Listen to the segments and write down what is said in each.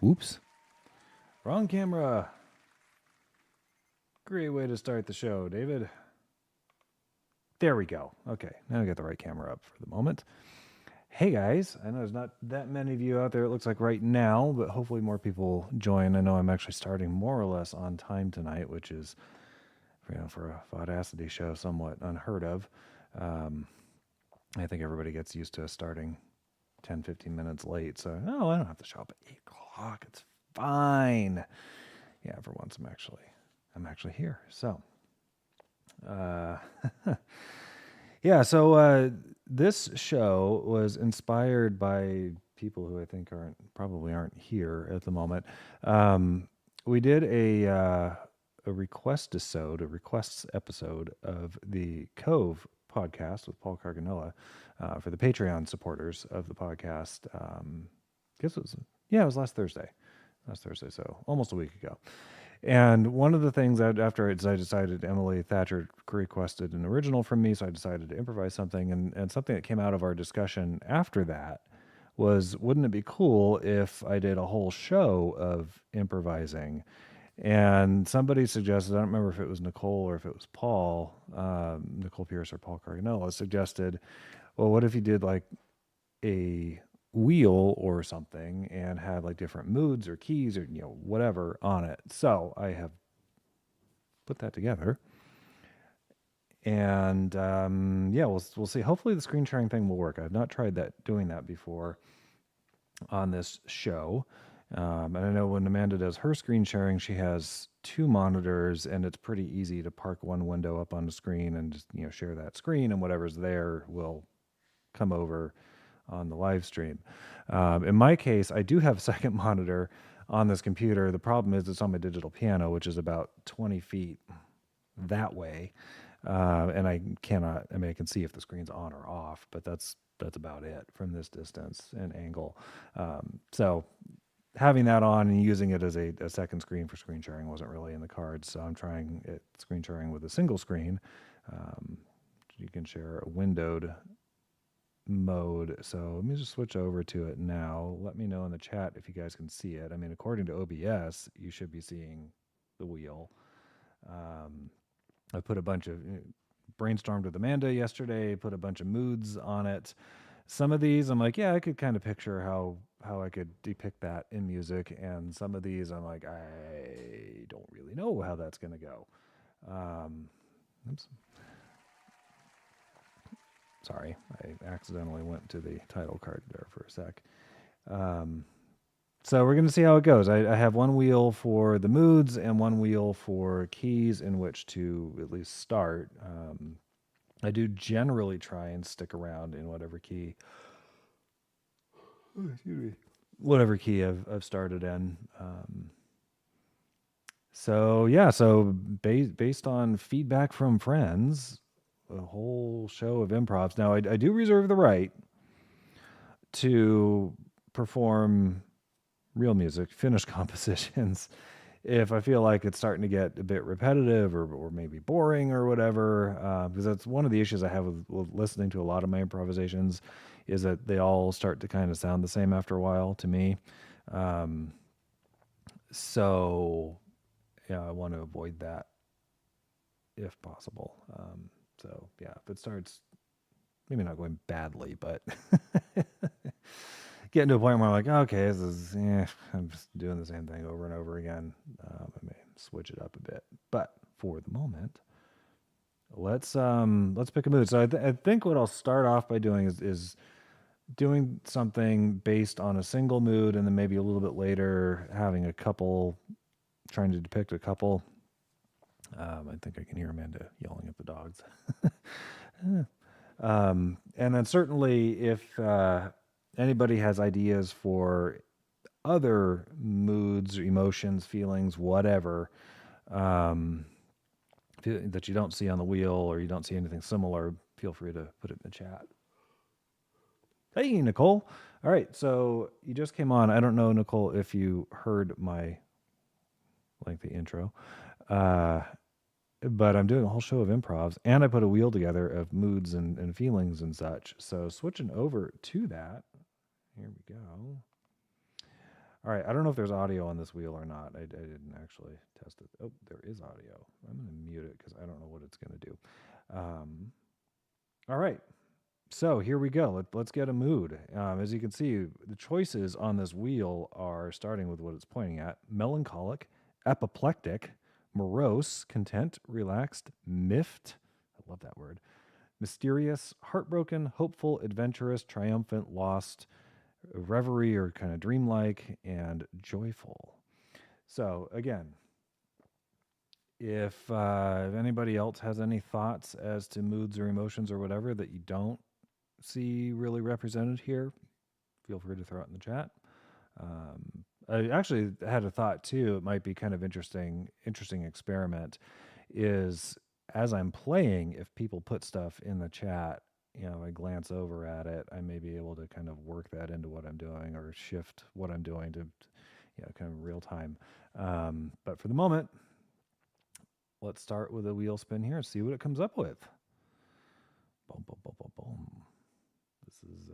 Oops. Wrong camera. Great way to start the show, David. There we go. Okay, now I got the right camera up for the moment. Hey guys, I know there's not that many of you out there, it looks like right now, but hopefully more people join. I know I'm actually starting more or less on time tonight, which is, for a Vaudacity show, somewhat unheard of. I think everybody gets used to starting 10, 15 minutes late. So, I don't have to show up at 8 o'clock. It's fine. Yeah, for once I'm actually here. So, yeah, so this show was inspired by people who I think probably aren't here at the moment. We did a requests episode of the Cove podcast with Paul Carganella for the Patreon supporters of the podcast. I guess it was last Thursday, so almost a week ago. And one of the things that after I decided, Emily Thatcher requested an original from me, so I decided to improvise something. And something that came out of our discussion after that was, wouldn't it be cool if I did a whole show of improvising? And somebody suggested, I don't remember if it was Nicole or if it was Paul, Nicole Pierce or Paul Carganella suggested, well, what if you did like a wheel or something and had like different moods or keys or whatever on it. So I have put that together, and we'll see. Hopefully the screen sharing thing will work. I've not tried doing that before on this show, and I know when Amanda does her screen sharing, she has 2 monitors, and it's pretty easy to park one window up on the screen and just share that screen, and whatever's there will come over on the live stream. In my case, I do have a second monitor on this computer. The problem is it's on my digital piano, which is about 20 feet that way. And I cannot, I can see if the screen's on or off, but that's about it from this distance and angle. So having that on and using it as a second screen for screen sharing wasn't really in the cards. So I'm trying screen sharing with a single screen. You can share a windowed mode. So let me just switch over to it now. Let me know in the chat if you guys can see it. According to OBS, you should be seeing the wheel. I put a bunch of brainstormed with Amanda yesterday, put a bunch of moods on it. Some of these I'm like, yeah, I could kind of picture how I could depict that in music, and some of these I'm like, I don't really know how that's going to go. Oops. Sorry, I accidentally went to the title card there for a sec. So we're going to see how it goes. I have one wheel for the moods and one wheel for keys in which to at least start. I do generally try and stick around in whatever key. Whatever key I've started in. So based on feedback from friends, a whole show of improvs. Now, I do reserve the right to perform real music, finished compositions, if I feel like it's starting to get a bit repetitive or maybe boring or whatever, because that's one of the issues I have with listening to a lot of my improvisations, is that they all start to kind of sound the same after a while to me. So, yeah, I want to avoid that if possible. So, yeah, if it starts maybe not going badly, but getting to a point where I'm like, okay, this is, I'm just doing the same thing over and over again. I may switch it up a bit, but for the moment, let's pick a mood. So I think what I'll start off by doing is doing something based on a single mood, and then maybe a little bit later having a couple, trying to depict a couple. I think I can hear Amanda yelling at the dogs. And then certainly if anybody has ideas for other moods, emotions, feelings, whatever, that you don't see on the wheel or you don't see anything similar, feel free to put it in the chat. Hey, Nicole. All right, so you just came on. I don't know, Nicole, if you heard my lengthy intro, but I'm doing a whole show of improvs, and I put a wheel together of moods and feelings and such. So switching over to that, here we go. All right, I don't know if there's audio on this wheel or not. I didn't actually test it. Oh, there is audio. I'm going to mute it because I don't know what it's going to do. All right, so here we go. Let's get a mood. As you can see, the choices on this wheel are starting with what it's pointing at: melancholic, apoplectic, morose, content, relaxed, miffed. I love that word. Mysterious, heartbroken, hopeful, adventurous, triumphant, lost, reverie or kind of dreamlike, and joyful. So again, if anybody else has any thoughts as to moods or emotions or whatever that you don't see really represented here, feel free to throw it in the chat. I actually had a thought too. It might be kind of interesting experiment is as I'm playing, if people put stuff in the chat, I glance over at it, I may be able to kind of work that into what I'm doing or shift what I'm doing to, kind of real time. But for the moment, let's start with a wheel spin here and see what it comes up with. Boom, boom, boom, boom, boom. This is,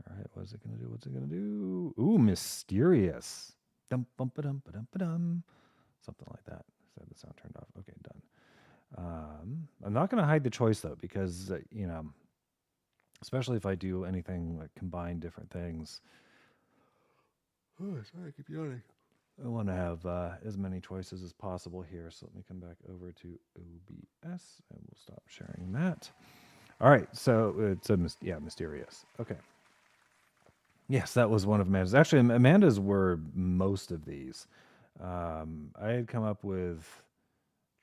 all right, what is it going to do? What's it going to do? Ooh, mysterious. Dum, bum, ba-dum, ba-dum, ba-dum. Something like that. I had the sound turned off. Okay, done. I'm not going to hide the choice though, because, especially if I do anything like combine different things. Oh, sorry, I keep yawning. I want to have as many choices as possible here. So let me come back over to OBS and we'll stop sharing that. All right, so it's mysterious. Okay. Yes, that was one of Amanda's. Actually, Amanda's were most of these. I had come up with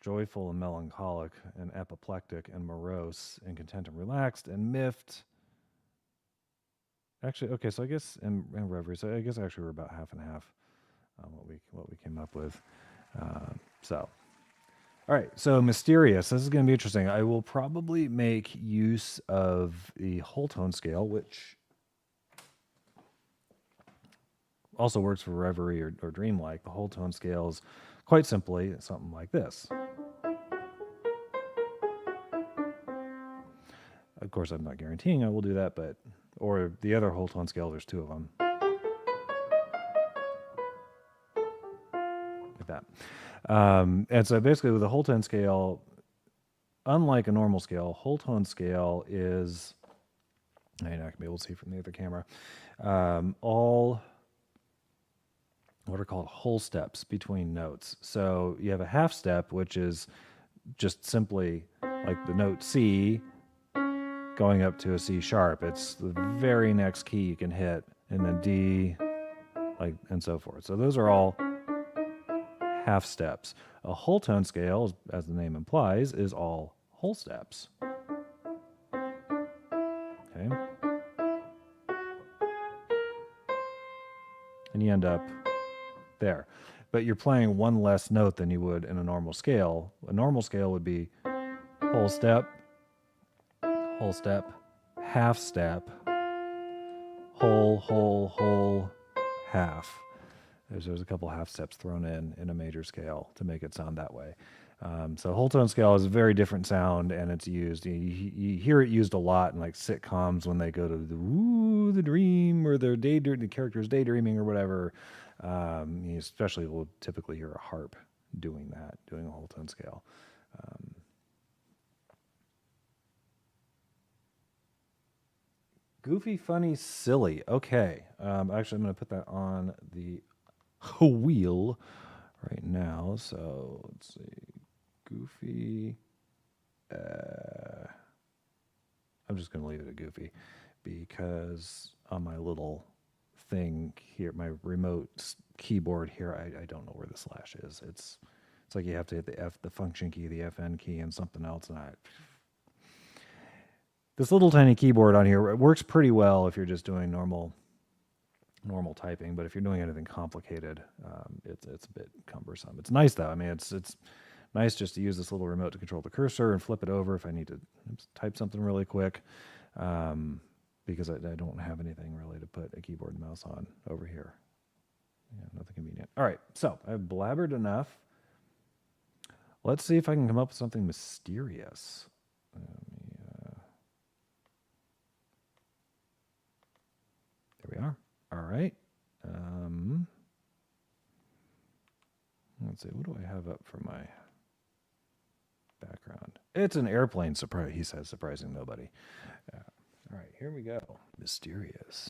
joyful and melancholic and apoplectic and morose and content and relaxed and miffed. Actually, okay, so I guess and reverie. So I guess actually we're about half and half on what we came up with. So, all right, so mysterious. This is going to be interesting. I will probably make use of the whole tone scale, which also works for reverie or dreamlike. The whole tone scale is quite simply something like this. Of course, I'm not guaranteeing I will do that, but or the other whole tone scale, there's two of them. Like that. And so basically with the whole tone scale, unlike a normal scale, whole tone scale is, you're not going to be able to see from the other camera, all what are called whole steps between notes. So you have a half step, which is just simply like the note C going up to a C sharp. It's the very next key you can hit, and then D, and so forth. So those are all half steps. A whole tone scale, as the name implies, is all whole steps. Okay. And you end up there. But you're playing one less note than you would in a normal scale. A normal scale would be whole step, half step, whole, half. There's a couple half steps thrown in a major scale to make it sound that way. So whole tone scale is a very different sound, and it's used. You hear it used a lot in like sitcoms when they go to the dream or the character's daydreaming or whatever. You especially will typically hear a harp doing a whole tone scale. Goofy, funny, silly. Okay. Actually, I'm going to put that on the wheel right now. So let's see. Goofy. I'm just going to leave it at goofy because on my little thing here, my remote keyboard here, I don't know where the slash is. It's like you have to hit the function key, the FN key, and something else. And this little tiny keyboard on here, it works pretty well if you're just doing normal typing, but if you're doing anything complicated, it's a bit cumbersome. It's nice though. I mean, it's nice just to use this little remote to control the cursor and flip it over if I need to type something really quick, because I don't have anything really to put a keyboard and mouse on over here. Yeah, nothing convenient. All right, so I've blabbered enough. Let's see if I can come up with something mysterious. There we are. All right. Let's see. What do I have up for my background? It's an airplane. Surprise. He says, surprising nobody. All right. Here we go. Mysterious.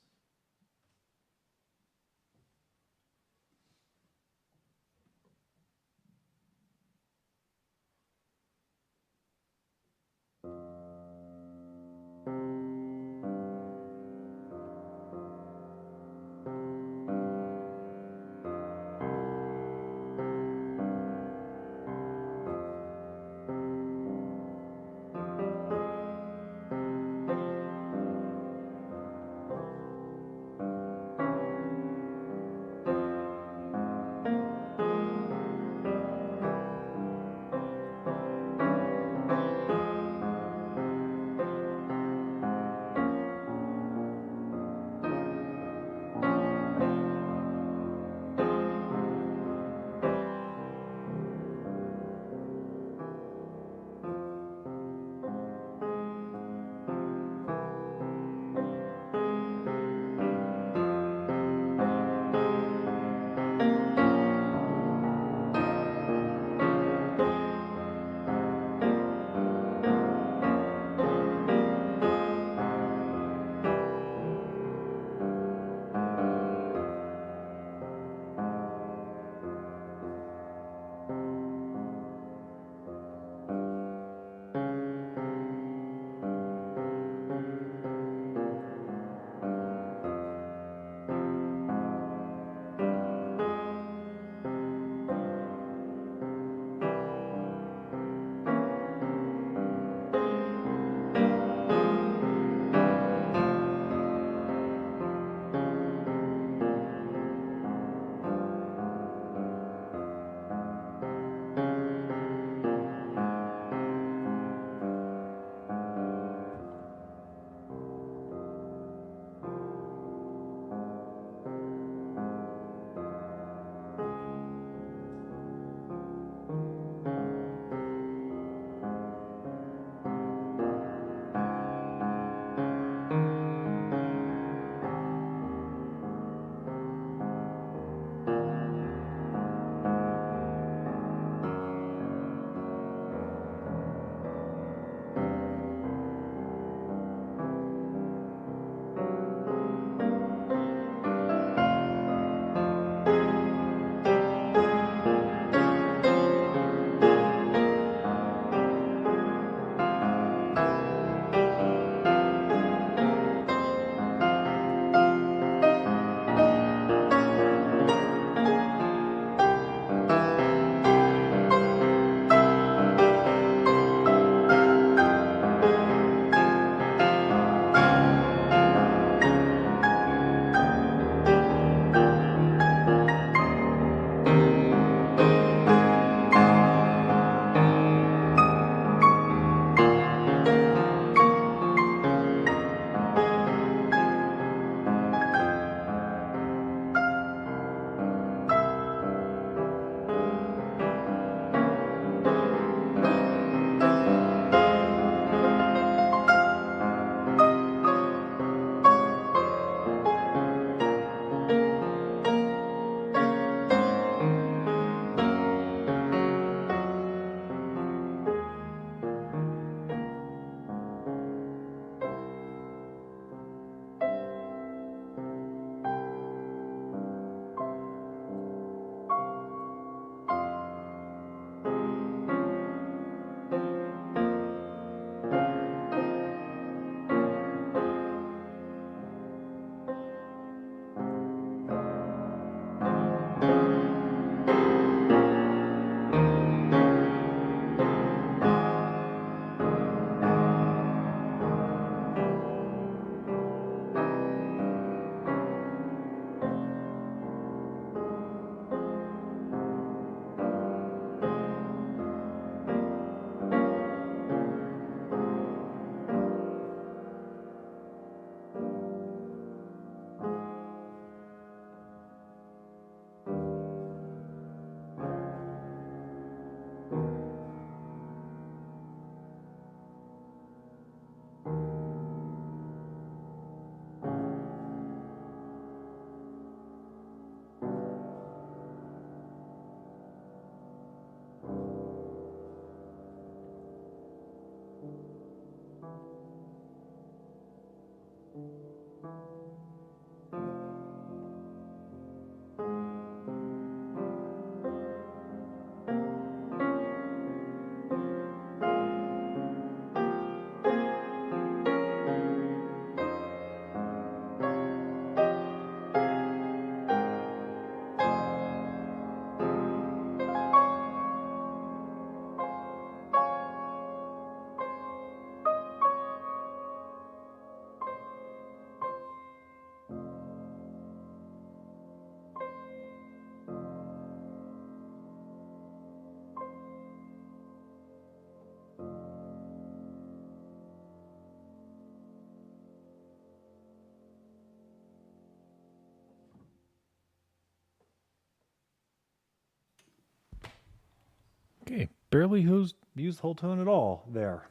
Okay, barely used whole tone at all there.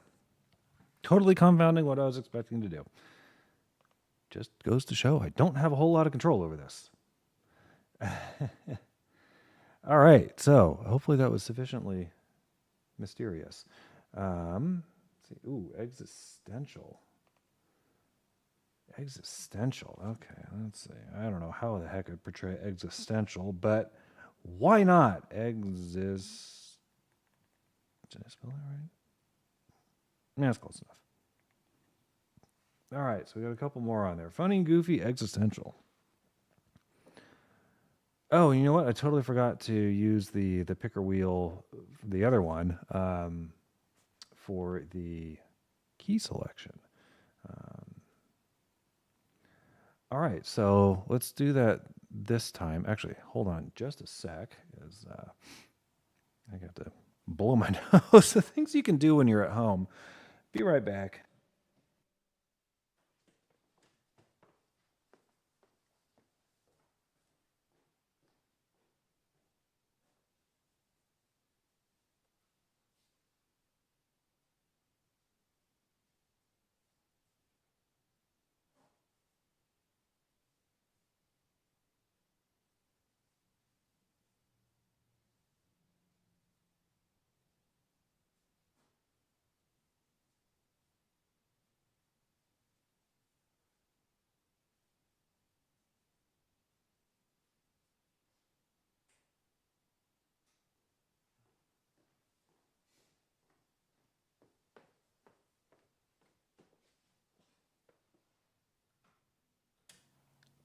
Totally confounding what I was expecting to do. Just goes to show I don't have a whole lot of control over this. All right, so hopefully that was sufficiently mysterious. Let's see. Ooh, existential. Existential. Okay, let's see. I don't know how the heck I'd portray existential, but why not? Did I spell that right? Yeah, that's close enough. All right, so we got a couple more on there. Funny, goofy, existential. Oh, you know what? I totally forgot to use the picker wheel, the other one, for the key selection. All right, so let's do that this time. Actually, hold on just a sec, because I got to blow my nose. The things you can do when you're at home. Be right back.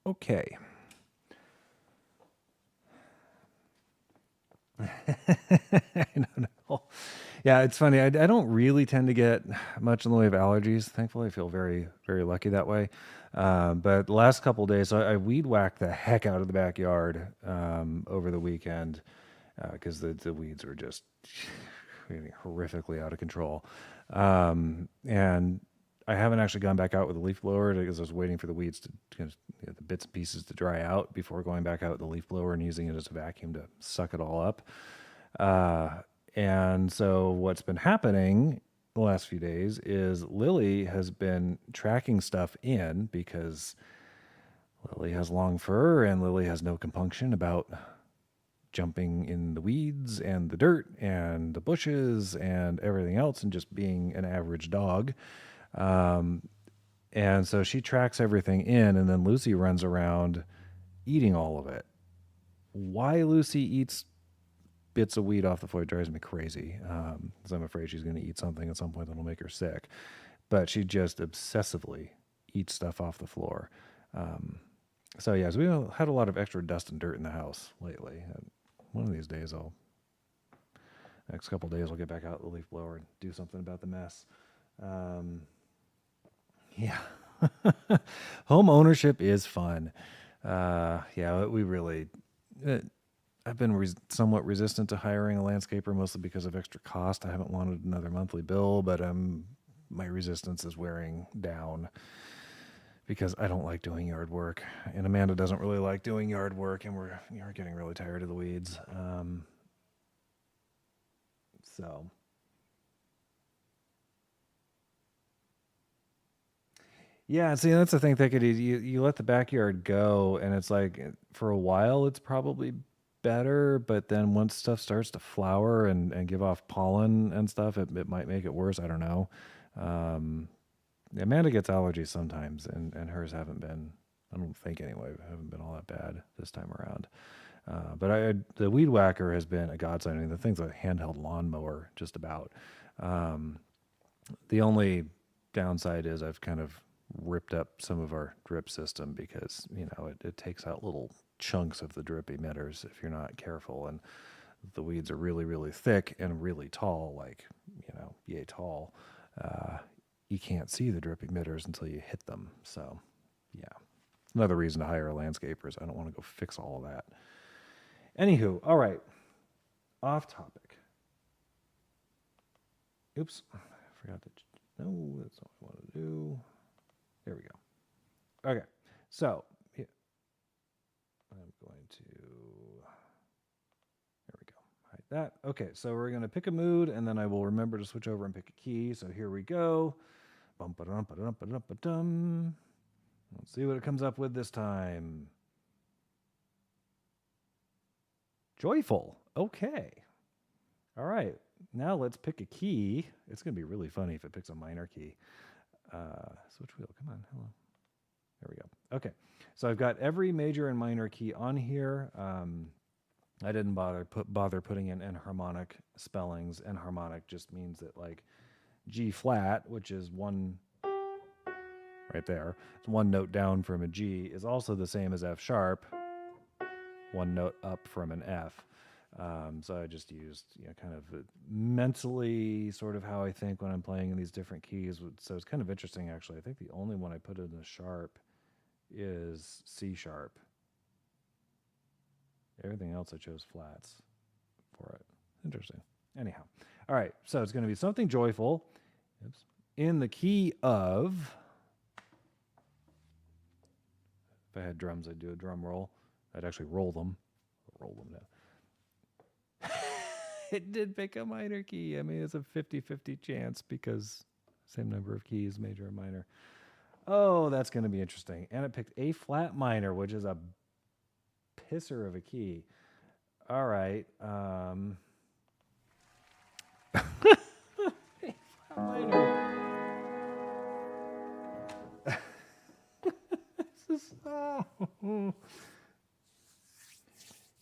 Okay. I don't know. Yeah, it's funny. I don't really tend to get much in the way of allergies. Thankfully, I feel very, very lucky that way. But the last couple of days, I weed whacked the heck out of the backyard over the weekend because the weeds were just getting horrifically out of control. And I haven't actually gone back out with a leaf blower because I was waiting for the weeds to the bits and pieces to dry out before going back out with the leaf blower and using it as a vacuum to suck it all up. And so what's been happening the last few days is Lily has been tracking stuff in because Lily has long fur and Lily has no compunction about jumping in the weeds and the dirt and the bushes and everything else and just being an average dog. And so she tracks everything in, and then Lucy runs around eating all of it. Why Lucy eats bits of weed off the floor drives me crazy, because I'm afraid she's going to eat something at some point that'll make her sick. But she just obsessively eats stuff off the floor. So yeah, so we had a lot of extra dust and dirt in the house lately. And one of these days, next couple of days, I'll get back out the leaf blower and do something about the mess. Yeah. Home ownership is fun. Yeah, we really, I've been somewhat resistant to hiring a landscaper, mostly because of extra cost. I haven't wanted another monthly bill, but my resistance is wearing down because I don't like doing yard work, and Amanda doesn't really like doing yard work, and we're getting really tired of the weeds. So. Yeah, see, that's the thing, Thickety. You let the backyard go, and it's like for a while it's probably better, but then once stuff starts to flower and give off pollen and stuff, it might make it worse. I don't know. Amanda gets allergies sometimes, and hers haven't been. I don't think anyway. Haven't been all that bad this time around. But the weed whacker has been a godsend. I mean, the thing's a handheld lawnmower, just about. The only downside is I've kind of ripped up some of our drip system because it takes out little chunks of the drip emitters if you're not careful, and the weeds are really, really thick and really tall, like yay tall. You can't see the drip emitters until you hit them. So yeah, another reason to hire a landscaper is I don't want to go fix all of that. Anywho, all right, off topic. Oops, I forgot to. No, that's not what I want to do. There we go. Okay, so I'm going to. There we go. Hide that. Okay, so we're going to pick a mood, and then I will remember to switch over and pick a key. So here we go. Bum-ba-dum-ba-dum-ba-dum-ba-dum. Let's see what it comes up with this time. Joyful. Okay. All right. Now let's pick a key. It's going to be really funny if it picks a minor key. Switch wheel. Come on. Hello. There we go. Okay. So I've got every major and minor key on here. I didn't bother putting in enharmonic spellings. Enharmonic just means that like G flat, which is one right there, it's one note down from a G, is also the same as F sharp, one note up from an F. So I just used kind of mentally sort of how I think when I'm playing in these different keys. So it's kind of interesting, actually. I think the only one I put in a sharp is C sharp. Everything else I chose flats for it. Interesting. Anyhow. All right. So it's going to be something joyful. Oops. In the key of... If I had drums, I'd do a drum roll. I'd actually roll them. Roll them down. It did pick a minor key. I mean, it's a 50-50 chance because same number of keys, major and minor. Oh, that's going to be interesting. And it picked A flat minor, which is a pisser of a key. All right. A flat minor.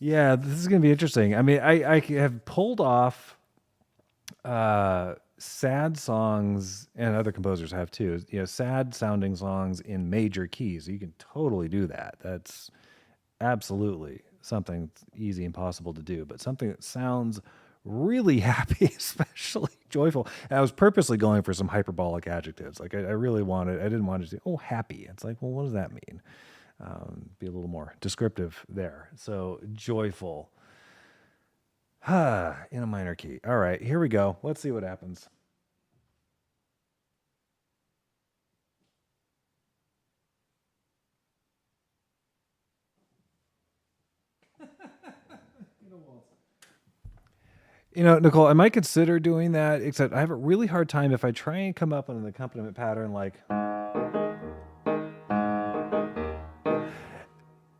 Yeah, this is going to be interesting. I mean, I have pulled off sad songs, and other composers have too, sad sounding songs in major keys. You can totally do that. That's absolutely something easy and possible to do, but something that sounds really happy, especially joyful. And I was purposely going for some hyperbolic adjectives. Like I didn't want to say, oh, happy. It's like, well, what does that mean? Be a little more descriptive there. So joyful. In a minor key. All right, here we go. Let's see what happens. Nicole, I might consider doing that, except I have a really hard time if I try and come up with an accompaniment pattern like...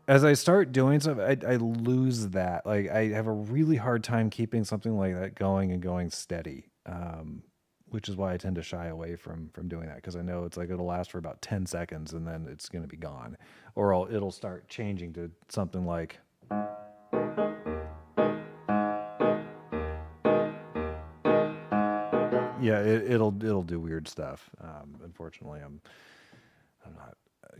As I start doing stuff, I lose that. Like, I have a really hard time keeping something like that going and going steady, which is why I tend to shy away from doing that, because I know it's like it'll last for about 10 seconds and then it's going to be gone. Or it'll start changing to something like... Yeah, it'll do weird stuff. Unfortunately, I'm not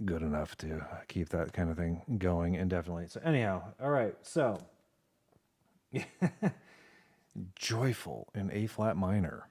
good enough to keep that kind of thing going indefinitely. So anyhow, all right. So joyful in A flat minor.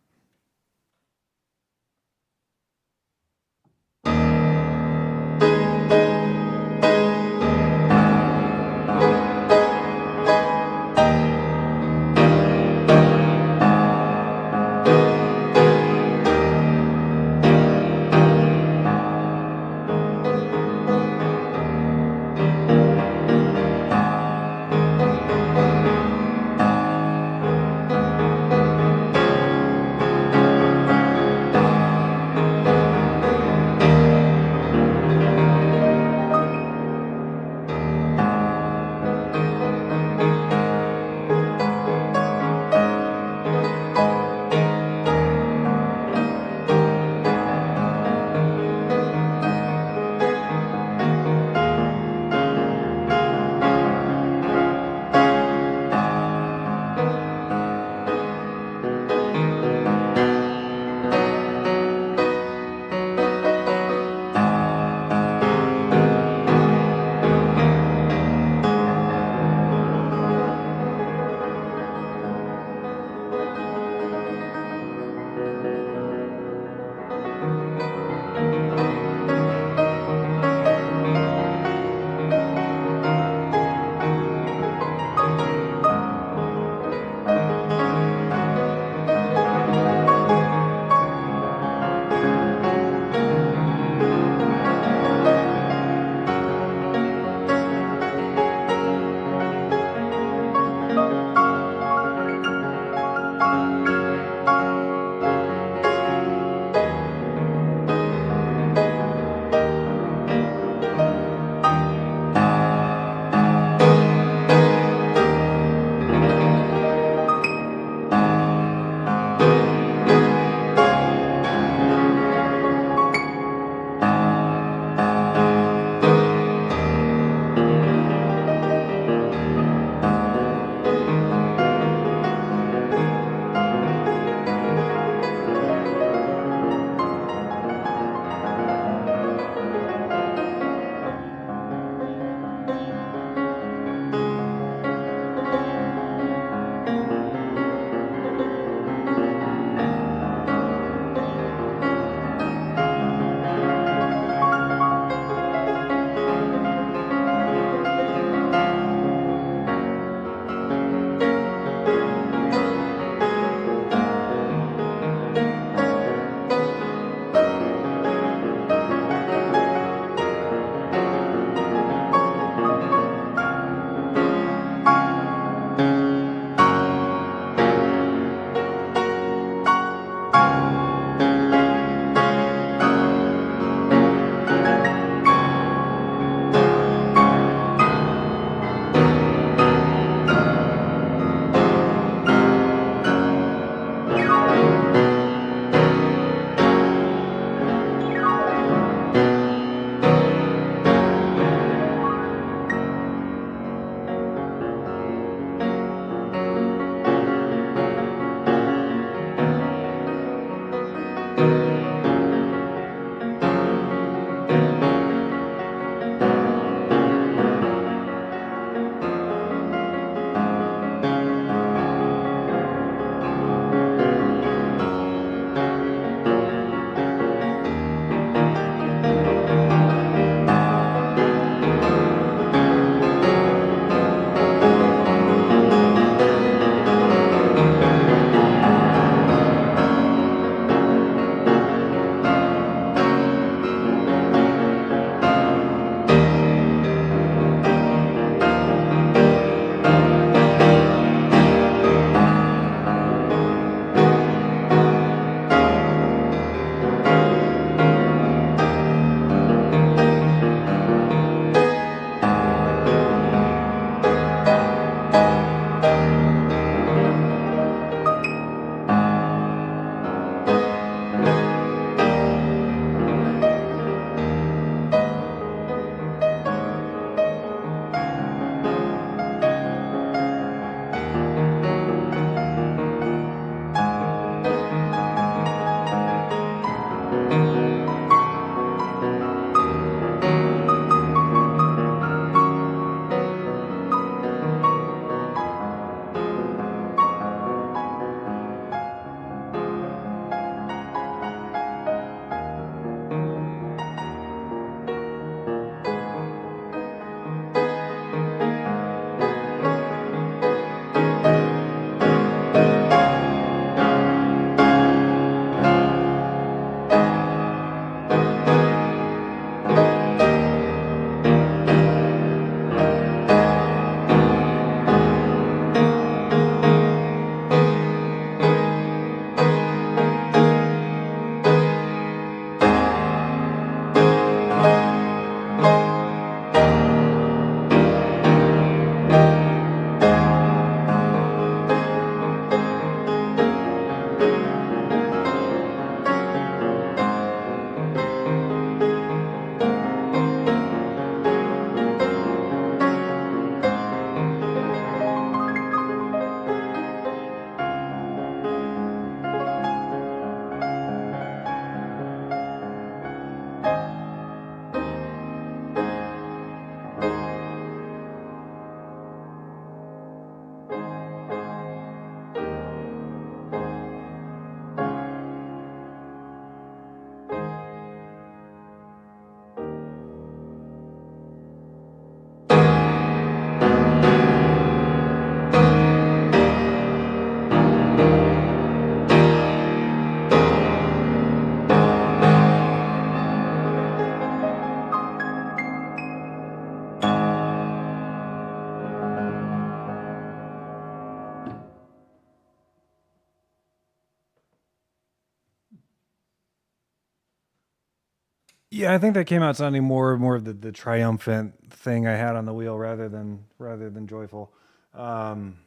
Yeah, I think that came out sounding more of the triumphant thing I had on the wheel rather than joyful. Um,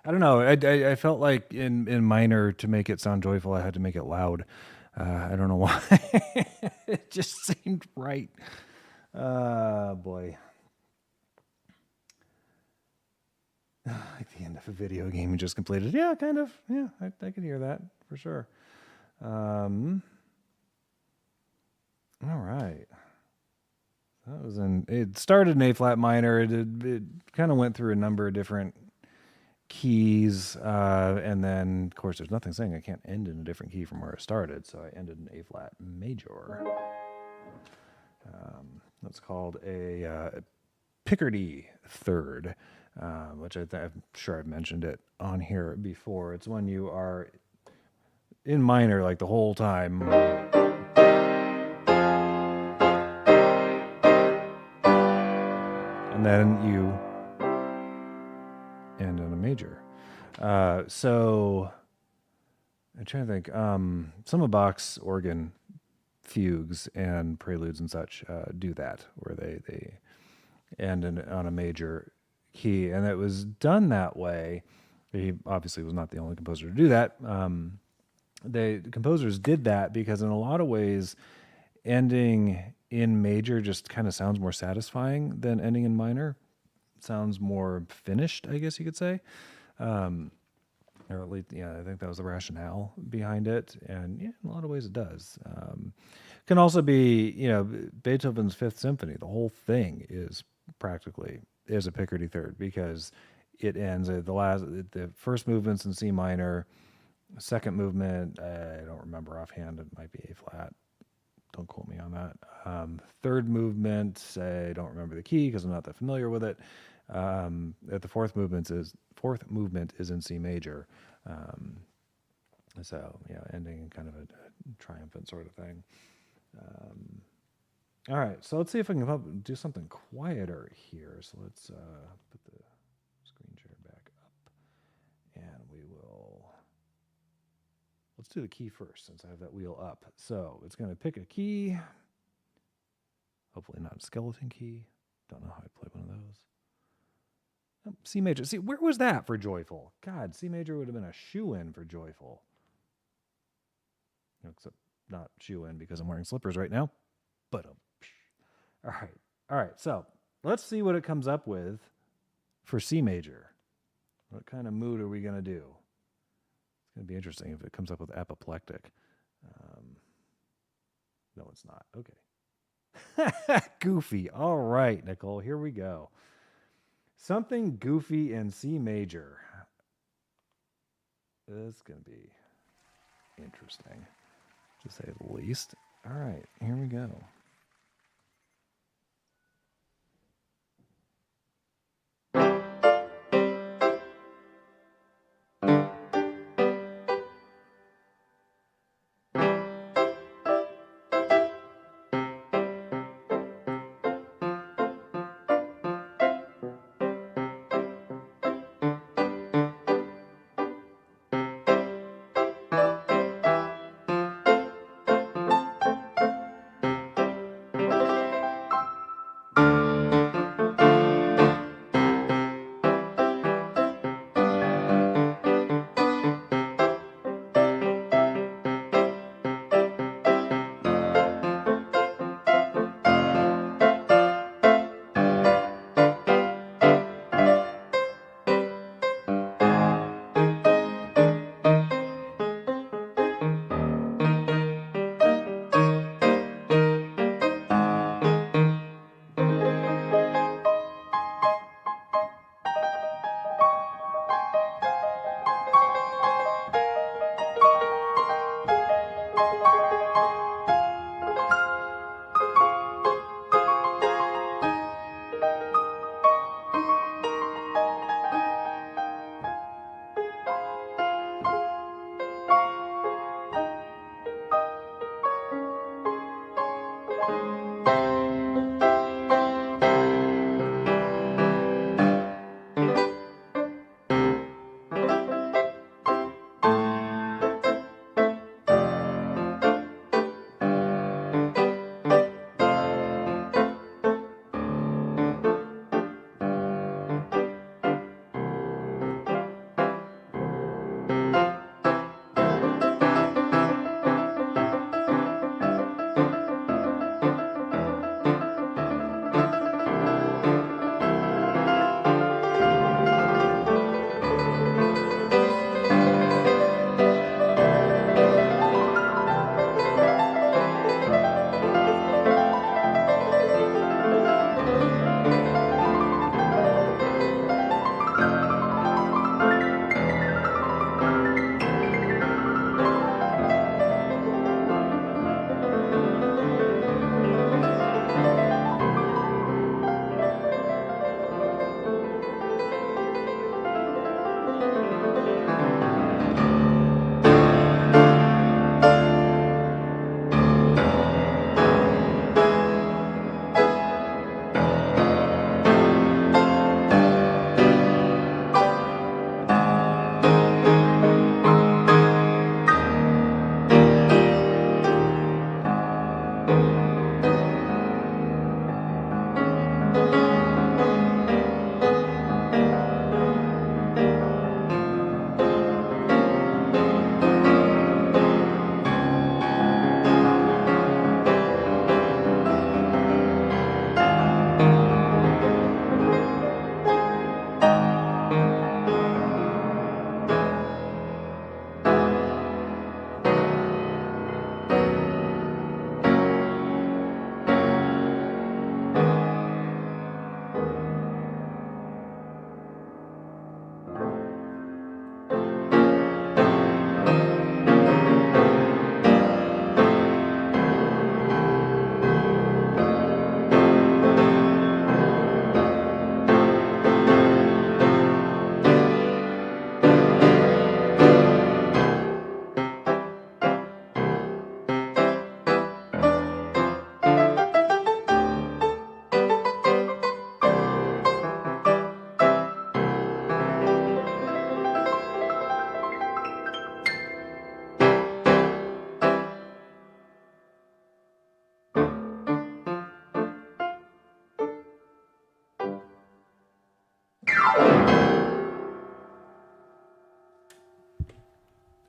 I don't know. I felt like in minor to make it sound joyful, I had to make it loud. I don't know why. It just seemed right. Boy. Like the end of a video game you just completed. Yeah, kind of. Yeah, I could hear that for sure. All right. That was it started in A flat minor. It kind of went through a number of different keys. And then, of course, there's nothing saying I can't end in a different key from where I started. So I ended in A flat major. That's called a Picardy third, which I'm sure I've mentioned it on here before. It's when you are in minor like the whole time. And then you end in a major. So I'm trying to think. Some of Bach's organ fugues and preludes and such do that, where they end on a major key, and it was done that way. He obviously was not the only composer to do that. The composers did that because in a lot of ways, ending in major just kind of sounds more satisfying than ending in minor. It sounds more finished, I guess you could say. Or at least, yeah, I think that was the rationale behind it. And yeah, in a lot of ways it does. Can also be, Beethoven's Fifth Symphony. The whole thing is practically a Picardy third because it ends at the first movement's in C minor, second movement, I don't remember offhand. It might be A flat. Don't quote me on that. Third movement, I don't remember the key because I'm not that familiar with it. At the fourth movement is in C major. So yeah, ending in kind of a triumphant sort of thing. All right, so let's see if I can do something quieter here. So let's put the screen share back up, and let's do the key first since I have that wheel up. So it's going to pick a key. Hopefully not a skeleton key. Don't know how I play one of those. C major. See, where was that for joyful? God, C major would have been a shoe-in for joyful. Except not shoe-in because I'm wearing slippers right now. But all right. So let's see what it comes up with for C major. What kind of mood are we going to do? It's going to be interesting if it comes up with apoplectic. No, it's not. Okay. Goofy. All right, Nicole, here we go. Something goofy in C major. This is going to be interesting, to say the least. All right, here we go.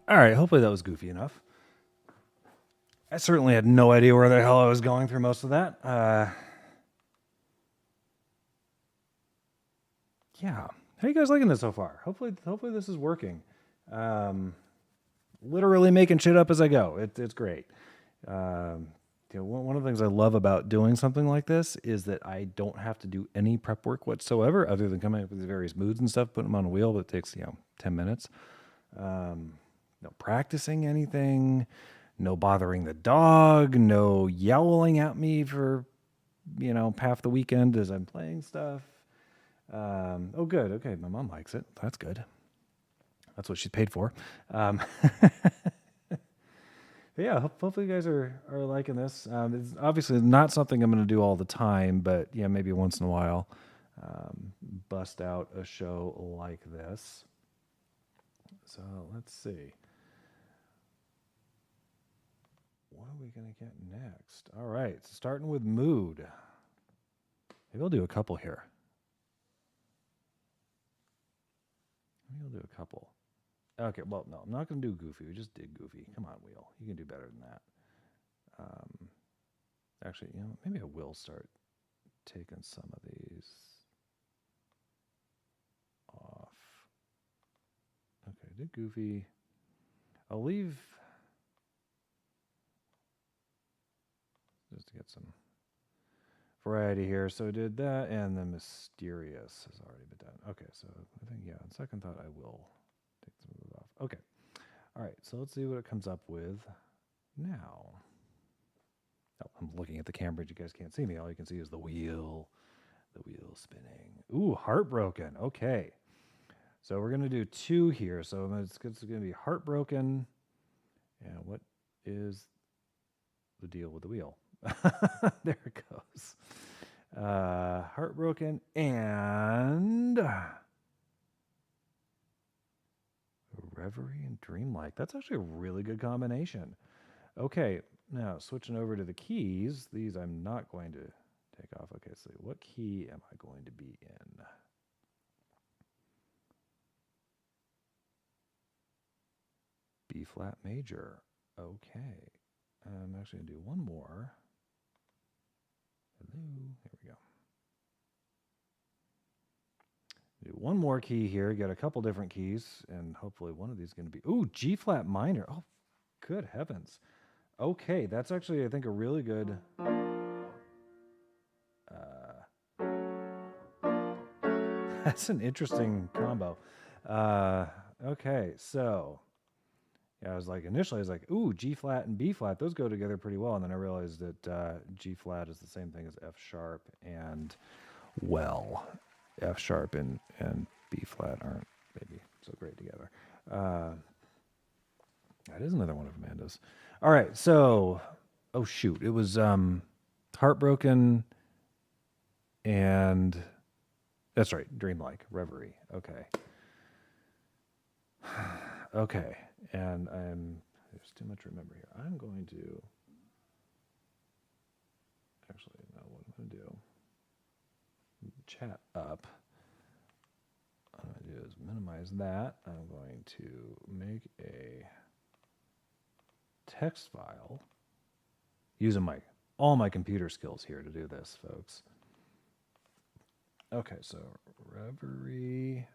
All right, hopefully that was goofy enough. I certainly had no idea where the hell I was going through most of that. Yeah. How are you guys liking this so far? Hopefully this is working. Literally making shit up as I go. It's great. One of the things I love about doing something like this is that I don't have to do any prep work whatsoever, other than coming up with these various moods and stuff, putting them on a wheel that takes 10 minutes. No practicing anything, no bothering the dog, no yowling at me for half the weekend as I'm playing stuff. Oh, good. Okay, my mom likes it. That's good. That's what she's paid for. Yeah, hopefully you guys are liking this. It's obviously not something I'm going to do all the time, but yeah, maybe once in a while, bust out a show like this. So let's see. What are we going to get next? All right, starting with mood. Maybe I'll do a couple here. Okay, well, no, I'm not going to do goofy. We just did goofy. Come on, wheel. You can do better than that. Actually, maybe I will start taking some of these off. Okay, did goofy. I'll leave just to get some variety here. So I did that, and the mysterious has already been done. Okay, so I think, on second thought, I will take some of those off. Okay. All right, so let's see what it comes up with now. Oh, I'm looking at the camera, but you guys can't see me. All you can see is the wheel spinning. Ooh, heartbroken. Okay. So we're going to do 2 here. So it's going to be heartbroken. And what is the deal with the wheel? There it goes. Heartbroken and reverie and dreamlike. That's actually a really good combination. Okay, now switching over to the keys. These I'm not going to take off. Okay, so what key am I going to be in? B flat major. Okay. I'm actually going to do one more. Hello. Here we go. Do one more key here. Get a couple different keys, and hopefully one of these is going to be... Ooh, G flat minor. Oh, good heavens. Okay, that's actually, I think, a really good... That's an interesting combo. Okay, so... Yeah, initially I was like, ooh, G flat and B flat, those go together pretty well. And then I realized that G flat is the same thing as F sharp, and F sharp and B flat aren't maybe so great together. That is another one of Amanda's. All right, so, oh shoot, it was heartbroken and, that's right, dreamlike, reverie. Okay. Okay. And there's too much to remember here. I'm going to, actually, no, what I'm going to do, chat up. What I'm going to do is minimize that. I'm going to make a text file using all my computer skills here to do this, folks. Okay, so reverie,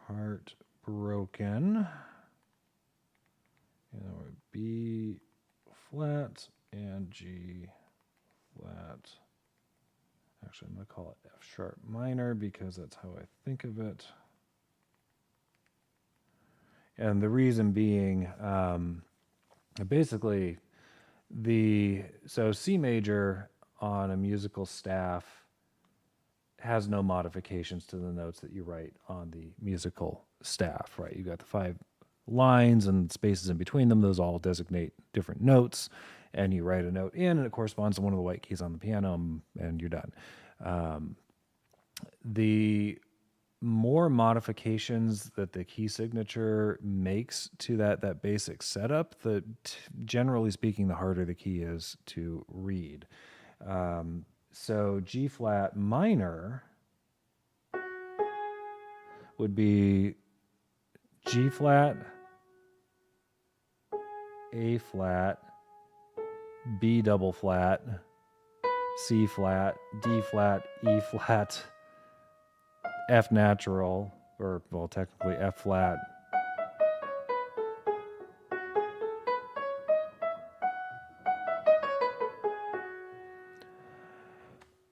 heartbroken, and then we're B flat and G flat. Actually, I'm going to call it F sharp minor because that's how I think of it. And the reason being, basically, so C major on a musical staff has no modifications to the notes that you write on the musical staff, right? You got the 5 lines and spaces in between them. Those all designate different notes, and you write a note in, and it corresponds to one of the white keys on the piano, and you're done. The more modifications that the key signature makes to that basic setup, generally speaking, the harder the key is to read. So G flat minor would be G flat, A flat, B double flat, C flat, D flat, E flat, F natural, or well, technically F flat.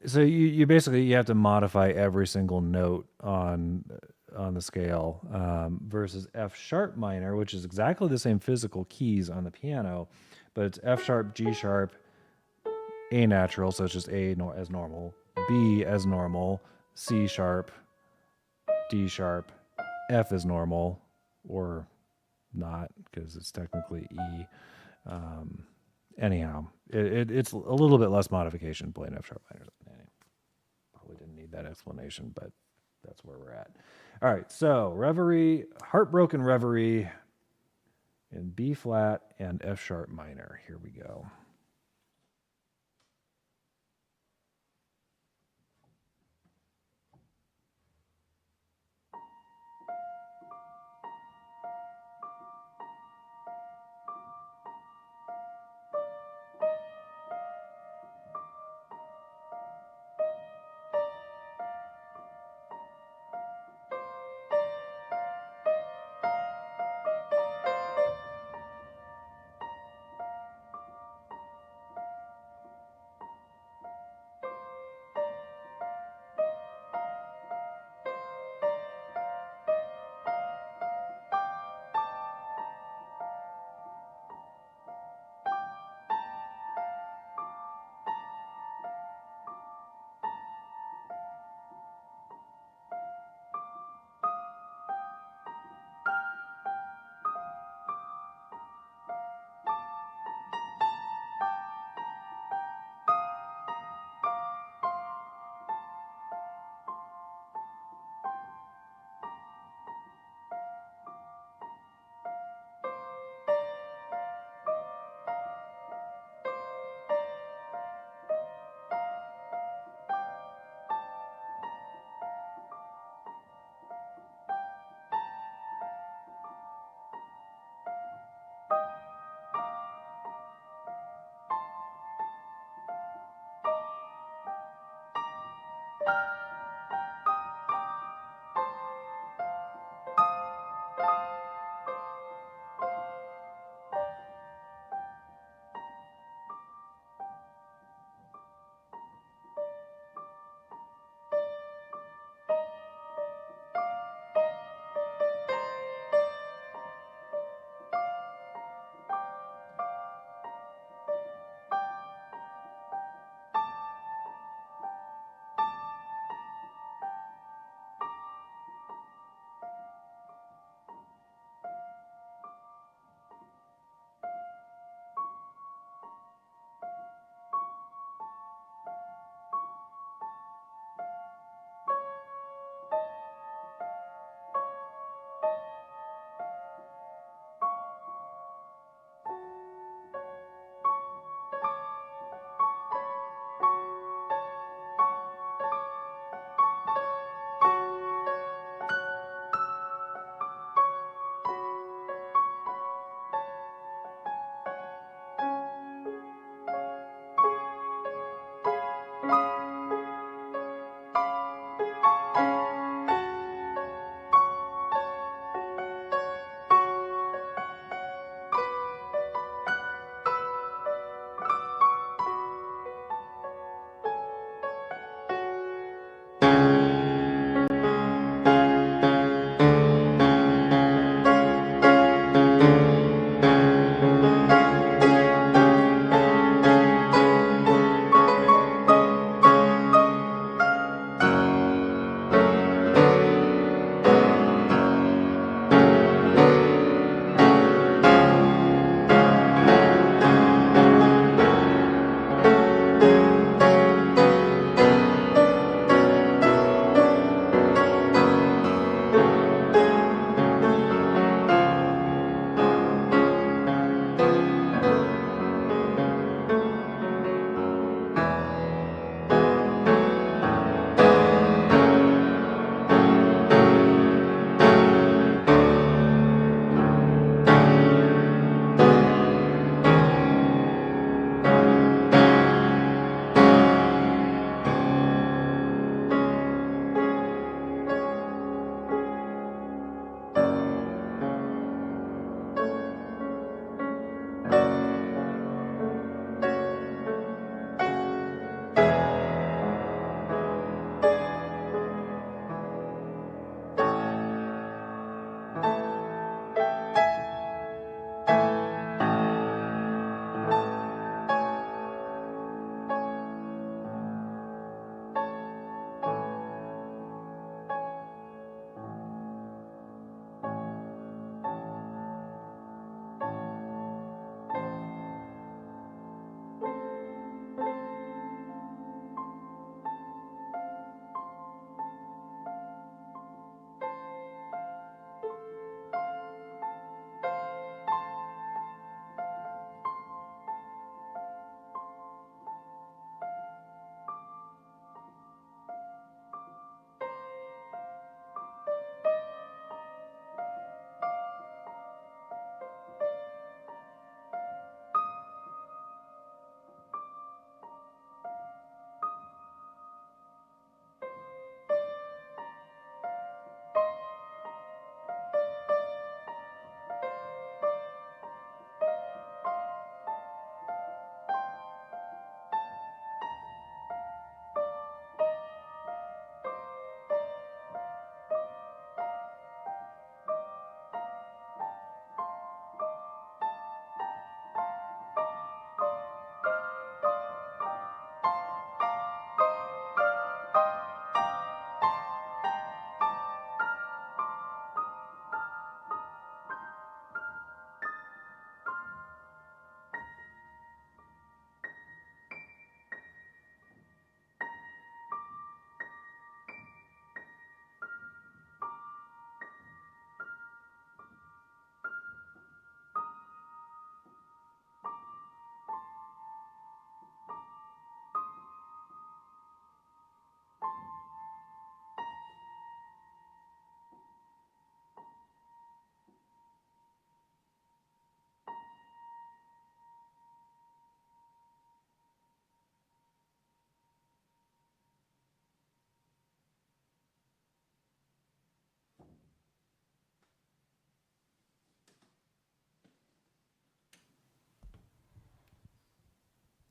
So you basically you have to modify every single note on the scale versus F sharp minor, which is exactly the same physical keys on the piano, but it's F sharp, G sharp, A natural, so it's just A as normal, B as normal, C sharp, D sharp, F is normal, or not because it's technically E. Anyhow, it's a little bit less modification playing F sharp minor. Probably didn't need that explanation, but that's where we're at. All right, so Reverie, Heartbroken Reverie in B flat and F sharp minor. Here we go.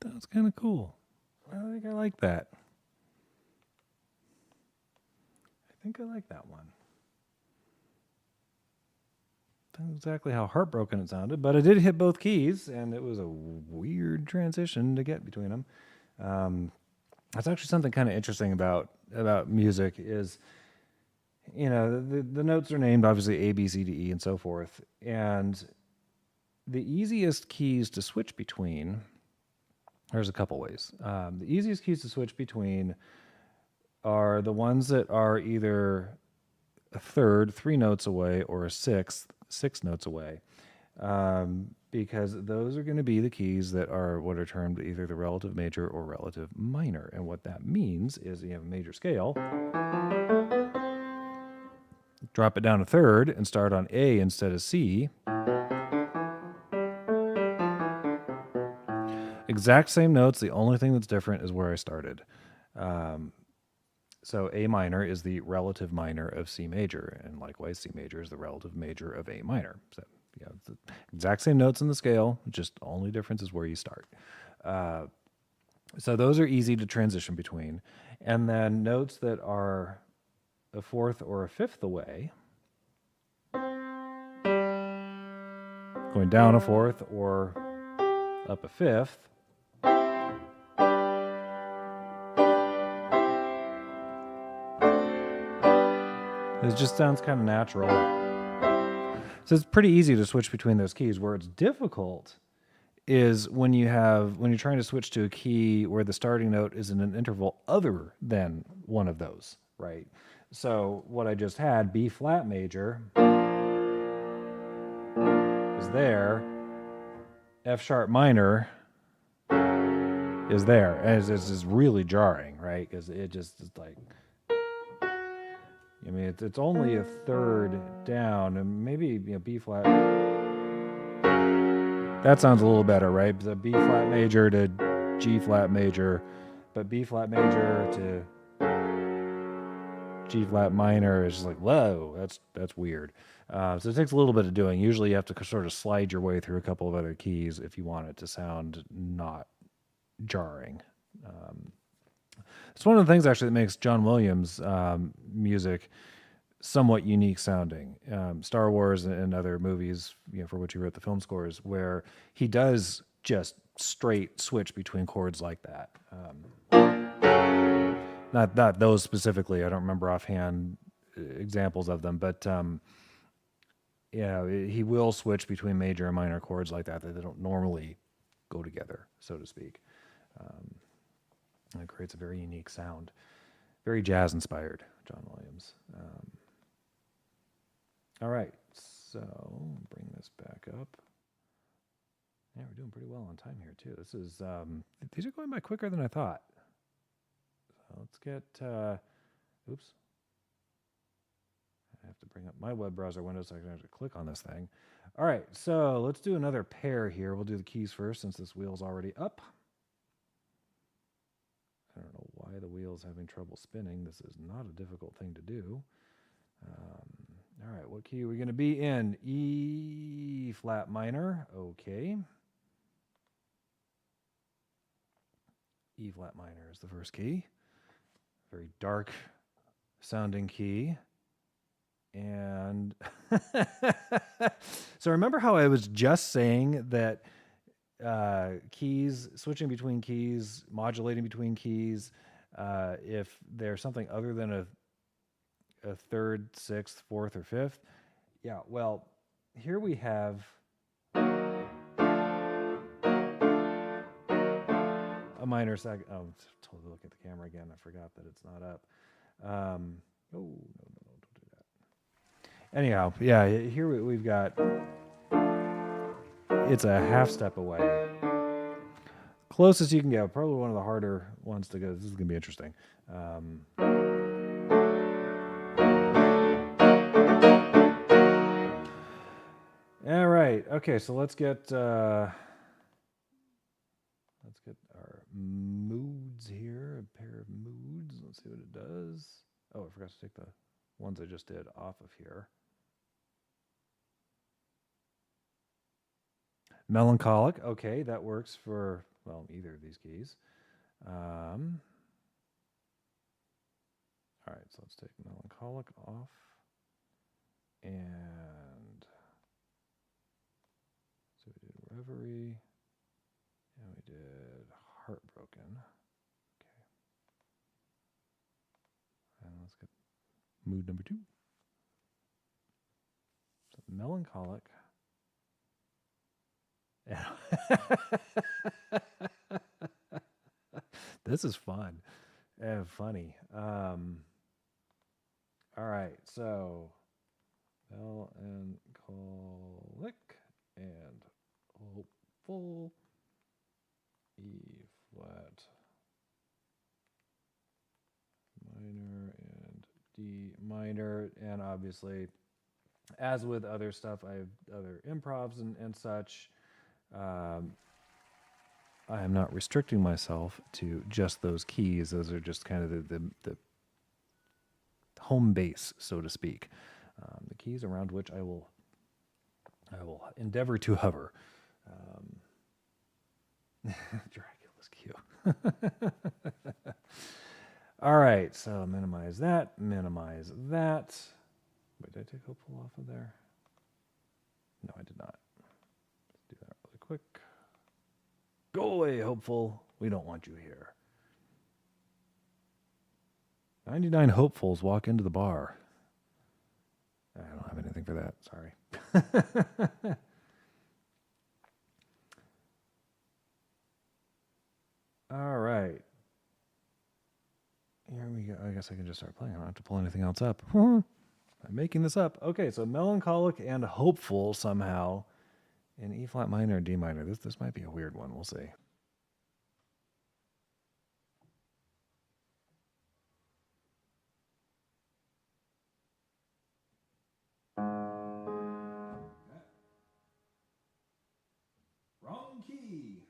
That was kind of cool. I think I like that. I think I like that one. That's exactly how heartbroken it sounded, but I did hit both keys, and it was a weird transition to get between them. That's actually something kind of interesting about music is, the notes are named obviously A, B, C, D, E, and so forth, and the easiest keys to switch between. There's a couple ways. The easiest keys to switch between are the ones that are either a third, 3 notes away, or a sixth, 6 notes away. Because those are going to be the keys that are what are termed either the relative major or relative minor. And what that means is you have a major scale, drop it down a third and start on A instead of C. Exact same notes. The only thing that's different is where I started. So A minor is the relative minor of C major, and likewise C major is the relative major of A minor. So it's the exact same notes in the scale, just only difference is where you start. So those are easy to transition between. And then notes that are a fourth or a fifth away, going down a fourth or up a fifth, it just sounds kind of natural. So it's pretty easy to switch between those keys. Where it's difficult is when you're trying to switch to a key where the starting note is in an interval other than one of those, right? So what I just had, B flat major, is there. F sharp minor is there. And it's just really jarring, right? Because it just is like, I mean, it's only a third down, and maybe B flat. That sounds a little better, right? The B flat major to G flat major, but B flat major to G flat minor is just like, whoa, that's weird. So it takes a little bit of doing. Usually, you have to sort of slide your way through a couple of other keys if you want it to sound not jarring. It's one of the things actually that makes John Williams' music somewhat unique sounding. Star Wars and other movies, for which he wrote the film scores, where he does just straight switch between chords like that. Not those specifically. I don't remember offhand examples of them, but he will switch between major and minor chords like that they don't normally go together, so to speak. It creates a very unique sound. Very jazz-inspired, John Williams. All right, so bring this back up. Yeah, we're doing pretty well on time here, too. This is, these are going by quicker than I thought. So let's get, oops. I have to bring up my web browser window so I can actually click on this thing. All right, so let's do another pair here. We'll do the keys first since this wheel's already up. I don't know why the wheel's having trouble spinning. This is not a difficult thing to do. All right, what key are we going to be in? E flat minor. Okay. E flat minor is the first key. Very dark sounding key. And so remember how I was just saying that keys, switching between keys, modulating between keys, if there's something other than a third, sixth, fourth, or fifth. Yeah, well, here we have a minor second. Oh, totally look at the camera again. I forgot that it's not up. No, don't do that. Anyhow, yeah, here we've got, it's a half step away. Closest you can get, probably one of the harder ones to go. This is going to be interesting. All right. Okay, so let's get our moods here. A pair of moods. Let's see what it does. Oh, I forgot to take the ones I just did off of here. Melancholic. Okay, that works for Well, either of these keys. All right, so let's take melancholic off. And so we did reverie. And we did heartbroken. Okay. And let's get mood number 2. So melancholic. This is fun and funny. All right, so melancholic and hopeful, E flat minor and D minor, and obviously, as with other stuff, I have other improvs and such. I am not restricting myself to just those keys. Those are just kind of the home base, so to speak. The keys around which I will endeavor to hover. Dracula's cue. All right, so minimize that. Wait, did I take hopeful off of there? No, I did not. Let's do that really quick. Go away, hopeful. We don't want you here. 99 hopefuls walk into the bar. I don't have anything for that. Sorry. All right. Here we go. I guess I can just start playing. I don't have to pull anything else up. I'm making this up. Okay, so melancholic and hopeful somehow in E flat minor and D minor. This might be a weird one. We'll see. Wrong key.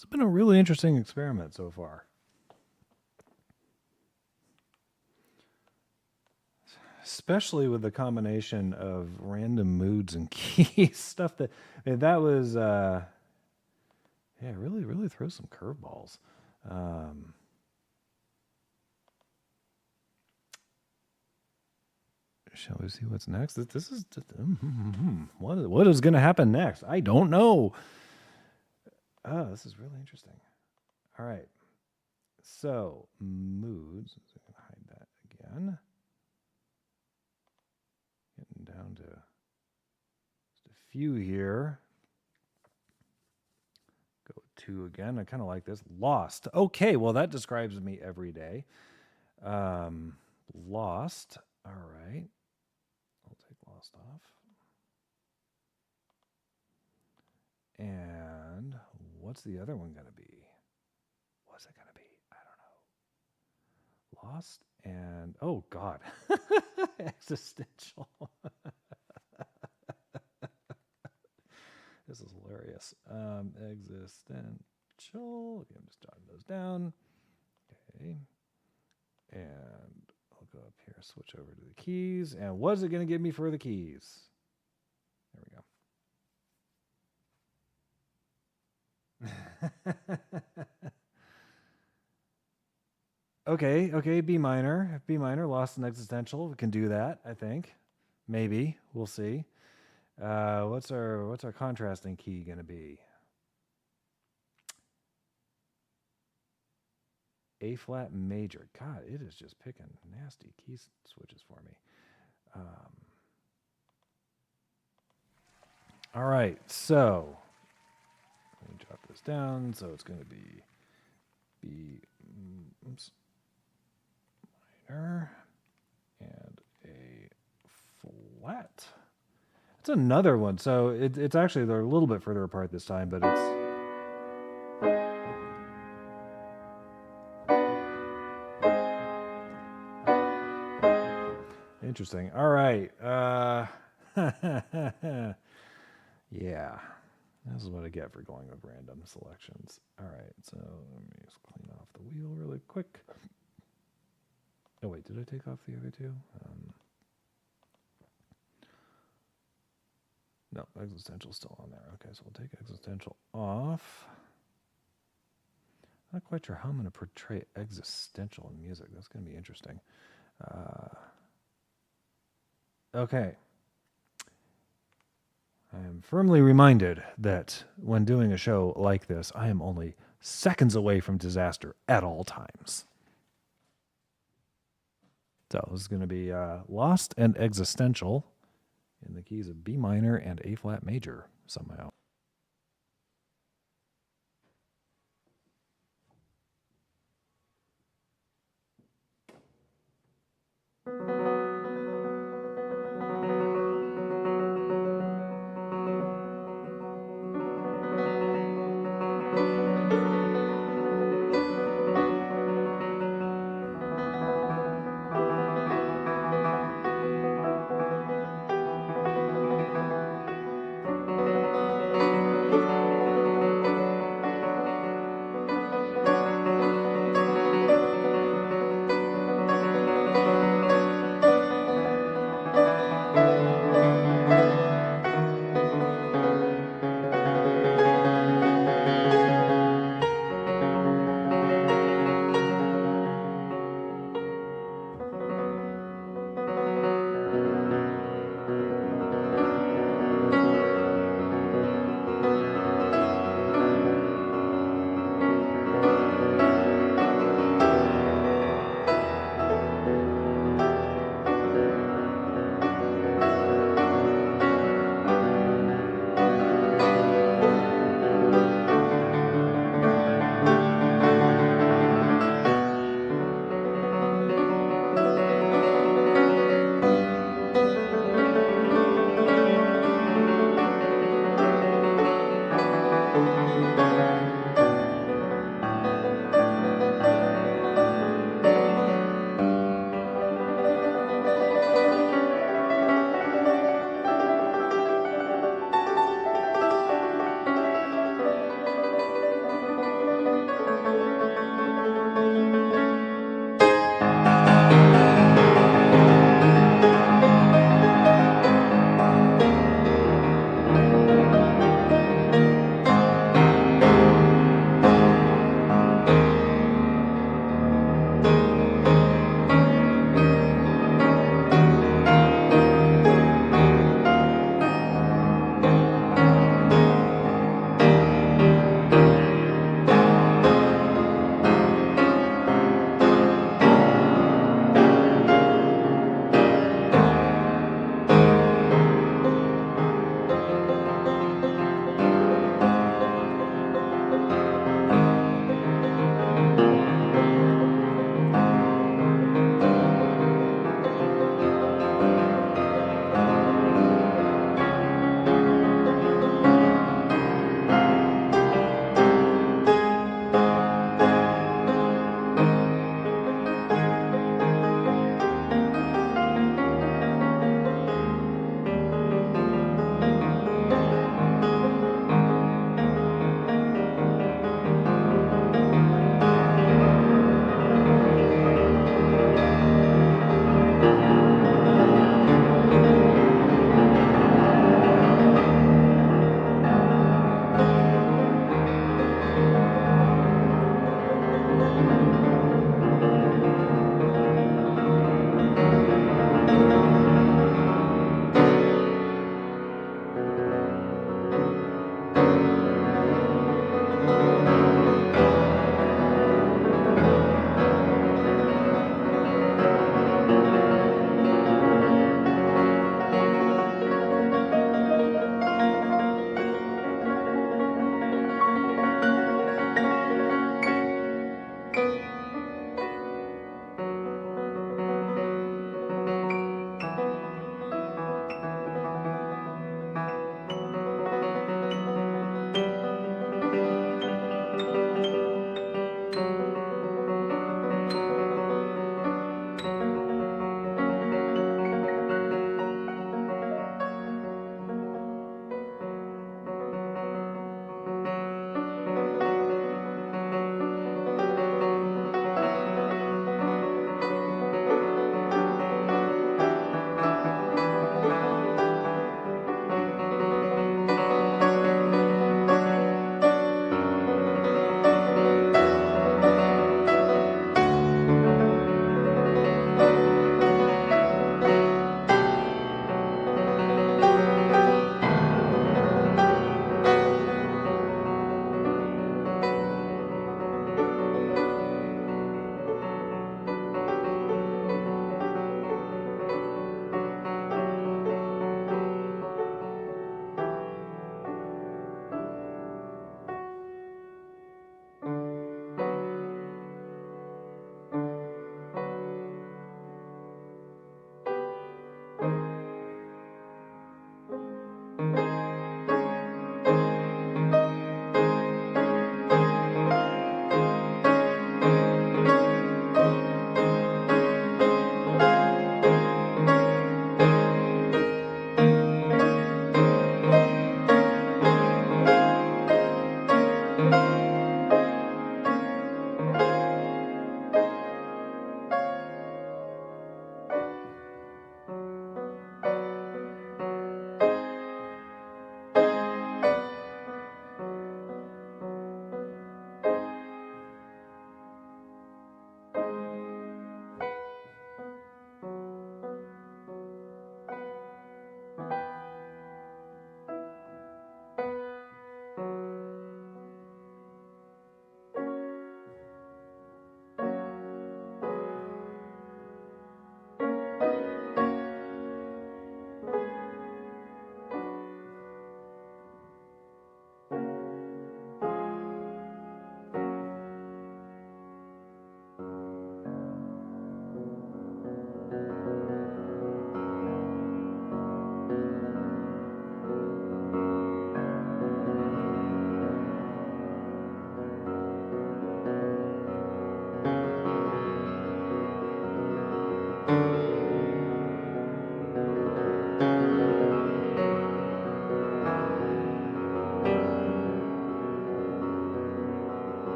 has been a really interesting experiment so far. Especially with the combination of random moods and keys stuff that was really throws some curveballs. Shall we see what's next? This is just, what is going to happen next? I don't know. Oh, this is really interesting. All right. So, moods. I'm going to hide that again. Getting down to just a few here. Go 2 again. I kind of like this. Lost. Okay, well, that describes me every day. Lost. All right. I'll take lost off. And what's the other one going to be? What's it going to be? I don't know. Lost and, oh, God. Existential. This is hilarious. Existential. Okay, I'm just jotting those down. Okay. And I'll go up here, switch over to the keys. And what is it going to give me for the keys? There we go. Okay, B minor. B minor, lost and existential. We can do that, I think. Maybe. We'll see. What's our contrasting key going to be? A flat major. God, it is just picking nasty key switches for me. All right, so let me drop this down. So it's going to be B minor and a flat. It's another one. So it's actually, they're a little bit further apart this time, but it's. Interesting. All right. Yeah. This is what I get for going with random selections. All right. So let me just clean off the wheel really quick. Oh, wait. Did I take off the other two? No, existential's still on there. Okay, so we'll take existential off. Not quite sure how I'm going to portray existential in music. That's going to be interesting. Okay. I am firmly reminded that when doing a show like this, I am only seconds away from disaster at all times. So this is going to be lost and existential in the keys of B minor and A flat major somehow.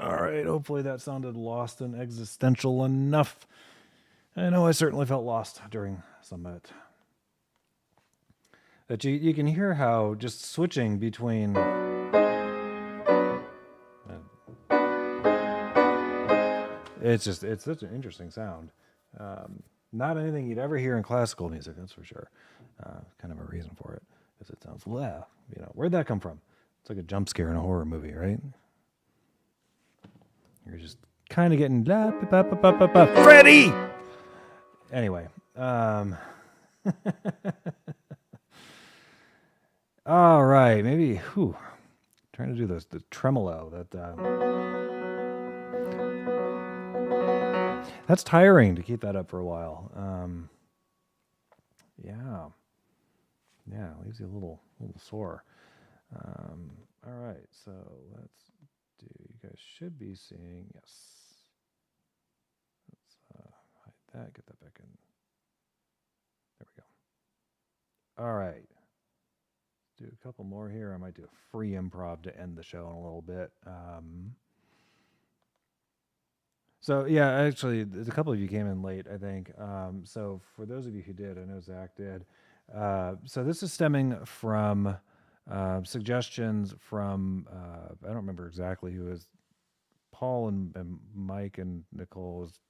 All right, hopefully that sounded lost and existential enough. I know I certainly felt lost during some of it. That you can hear how just switching between it's such an interesting sound. Not anything you'd ever hear in classical music, that's for sure. Kind of a reason for it, because it sounds, where'd that come from? It's like a jump scare in a horror movie, right? You're just kind of getting Freddy. Anyway, all right, maybe. Trying to do the tremolo. That's tiring to keep that up for a while. Yeah, it leaves you a little sore. All right, so let's do. You guys should be seeing. Yes. Let's hide that. Get that back in. There we go. All right. Do a couple more here. I might do a free improv to end the show in a little bit. So yeah, actually, a couple of you came in late, I think. So for those of you who did, I know Zach did. So this is stemming from suggestions from I don't remember exactly who it was. Paul and Mike and Nicole was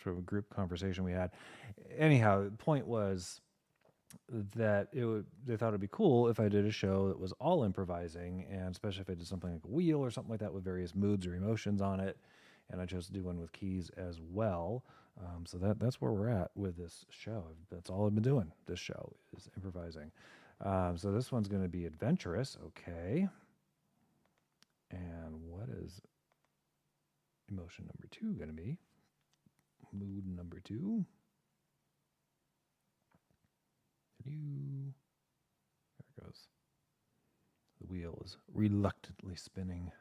sort of a group conversation we had. Anyhow, the point was that they thought it'd be cool if I did a show that was all improvising, and especially if I did something like a wheel or something like that with various moods or emotions on it. And I chose to do one with keys as well. So that's where we're at with this show. That's all I've been doing. This show is improvising. So this one's going to be adventurous. Okay. And what is emotion number 2 going to be? Mood number 2. There it goes. The wheel is reluctantly spinning.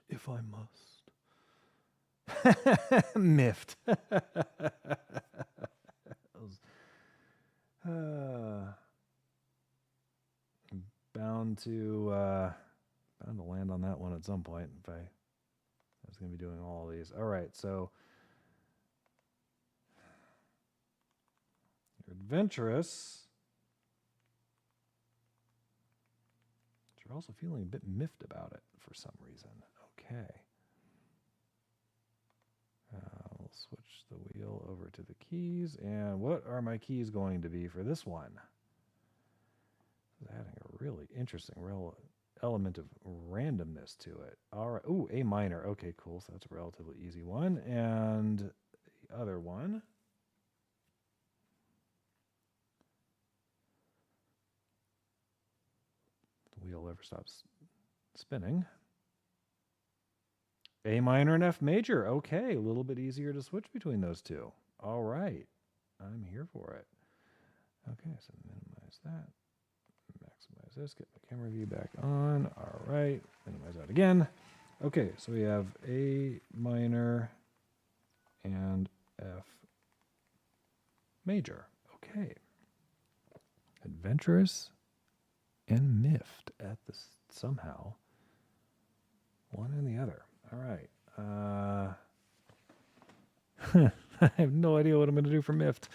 If I must. Miffed. Bound to land on that one at some point if I was going to be doing all of these. All right, so you're adventurous. But you're also feeling a bit miffed about it for some reason. Okay. We'll switch the wheel over to the keys. And what are my keys going to be for this one? Adding a really interesting element of randomness to it. All right. Ooh, A minor. Okay, cool. So that's a relatively easy one. And the other one. The wheel never stops spinning. A minor and F major. Okay, a little bit easier to switch between those two. All right. I'm here for it. Okay, so minimize that. Maximize this. Get my camera view back on. All right. Minimize that again. Okay, so we have A minor and F major. Okay. Adventurous and miffed at this somehow. One and the other. All right. I have no idea what I'm going to do for miffed.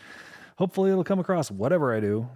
Hopefully it'll come across whatever I do.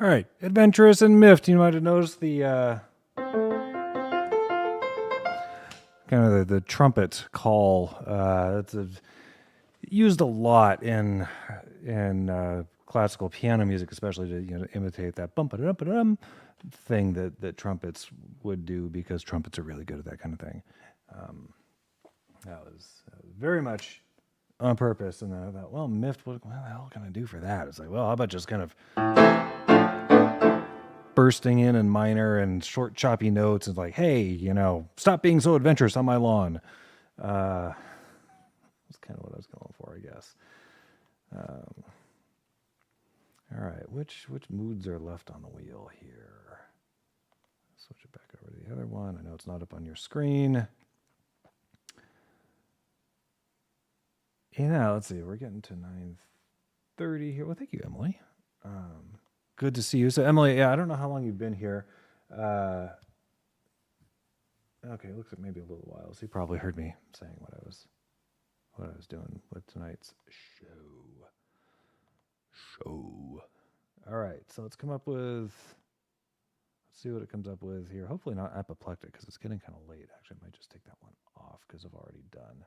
All right, adventurous and miffed. You might have noticed the kind of the trumpet call. It's used a lot in classical piano music, especially to imitate that bump dum thing that trumpets would do, because trumpets are really good at that kind of thing. That was very much on purpose. And then I thought, well, miffed, what the hell can I do for that? It's like, well, how about just kind of bursting in minor and short, choppy notes, and like, hey, stop being so adventurous on my lawn. That's kind of what I was going for, I guess. All right, which moods are left on the wheel here? Switch it back over to the other one. I know it's not up on your screen. Let's see. We're getting to 9:30 here. Well, thank you, Emily. Good to see you. So, Emily, I don't know how long you've been here. Okay, looks like maybe a little while. So you probably heard me saying what I was doing with tonight's show. All right, so let's come up with. Let's see what it comes up with here. Hopefully not apoplectic, because it's getting kind of late. Actually, I might just take that one off because I've already done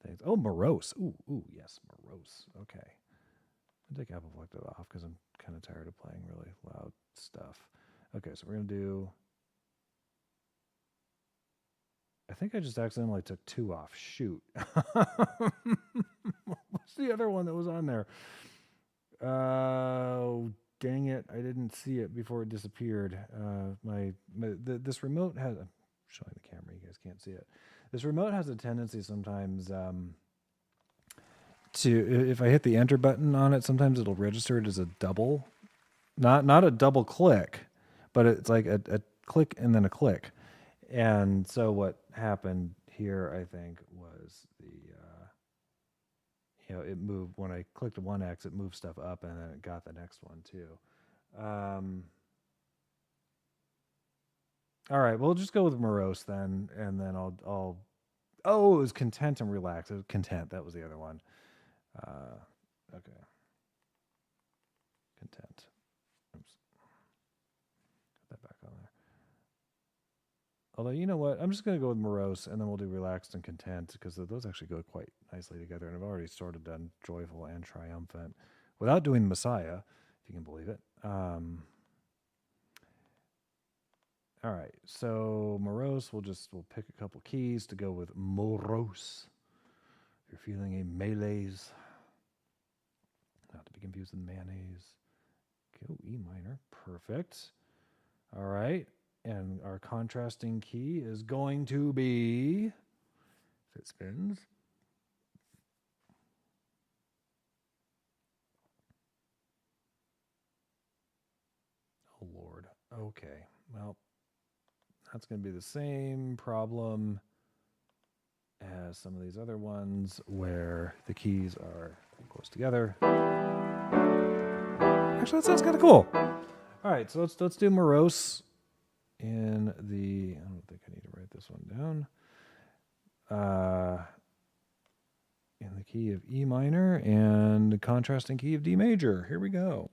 things. Oh, morose. Ooh, yes, morose. Okay. I'll take apoplectic off because I'm kind of tired of playing really loud stuff. Okay, so we're going to do... I think I just accidentally took 2 off. Shoot. What's the other one that was on there? Oh, dang it. I didn't see it before it disappeared. This remote has... I'm showing the camera. You guys can't see it. This remote has a tendency sometimes... if I hit the enter button on it, sometimes it'll register it as a double, not a double click, but it's like a click and then a click. And so what happened here, I think, was it moved when I clicked 1X, it moved stuff up, and then it got the next one too. All right, we'll just go with morose then, and then I'll. Oh, it was content and relax. It was content. That was the other one. Okay. Content. Oops. Put that back on there. Although, you know what? I'm just going to go with morose, and then we'll do relaxed and content, because those actually go quite nicely together. And I've already sort of done joyful and triumphant without doing the Messiah, if you can believe it. All right. So morose, we'll pick a couple keys to go with morose. If you're feeling a malaise. Not to be confused with mayonnaise. Go E minor. Perfect. All right. And our contrasting key is going to be, if it spins, oh Lord. Okay. Well, that's going to be the same problem as some of these other ones where the keys are close together. Actually, that sounds kind of cool. All right, so let's do morose in the... I don't think I need to write this one down. In the key of E minor and the contrasting key of D major. Here we go.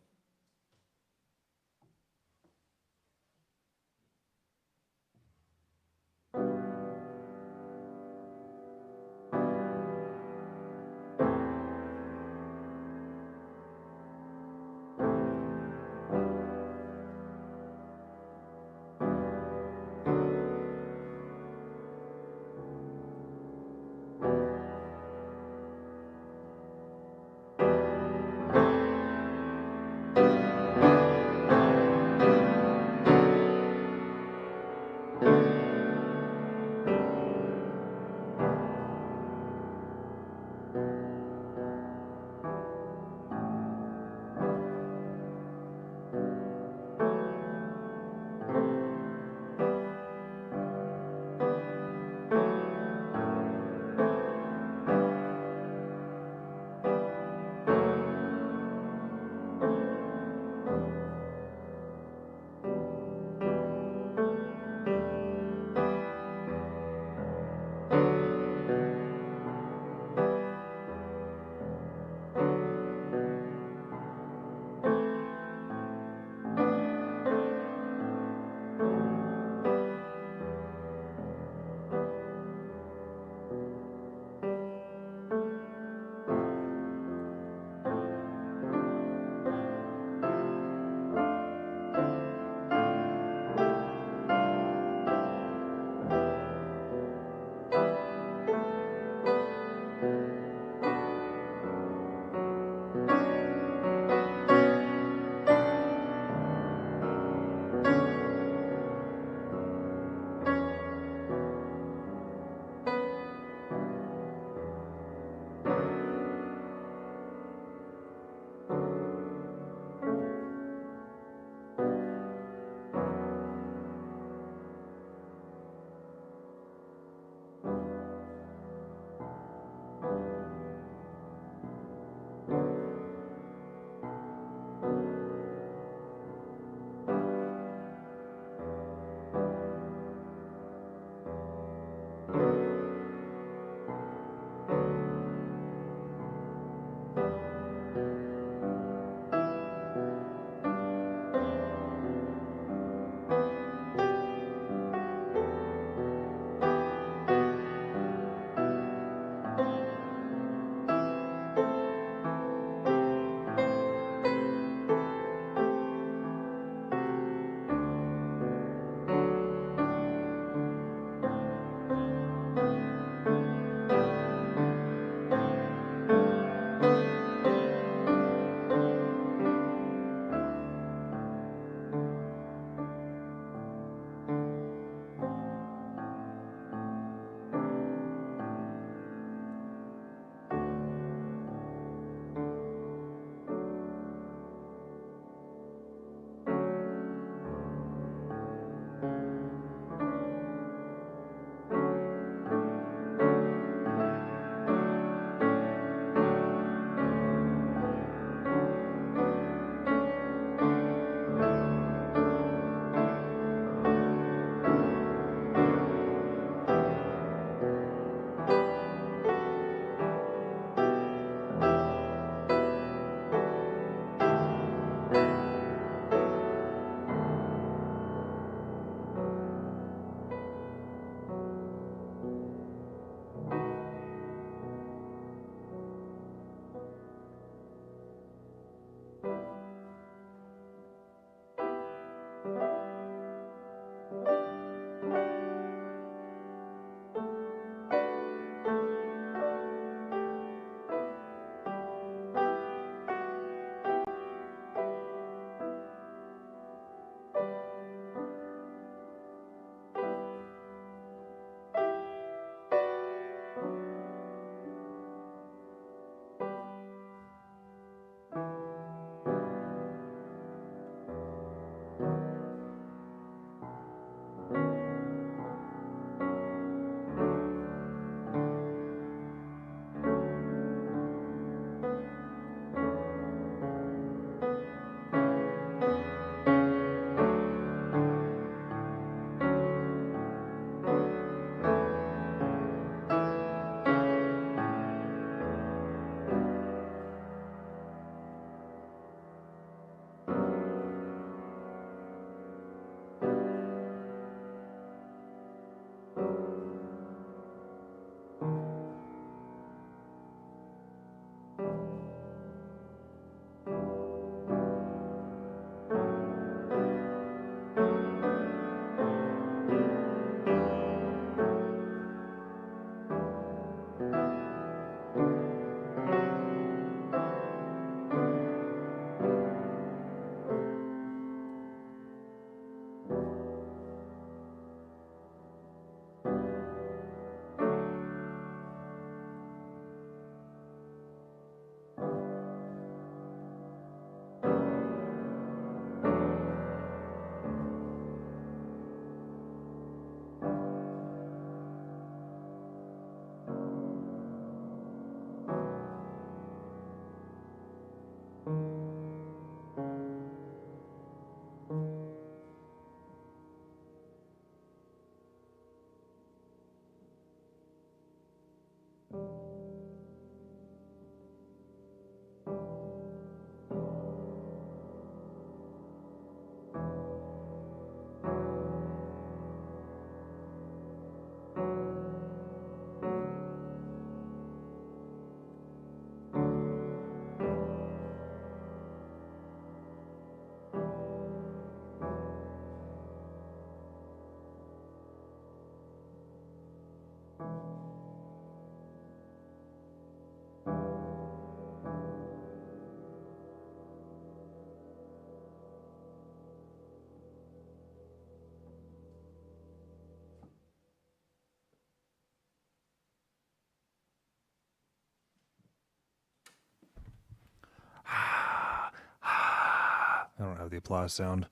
don't have the applause sound.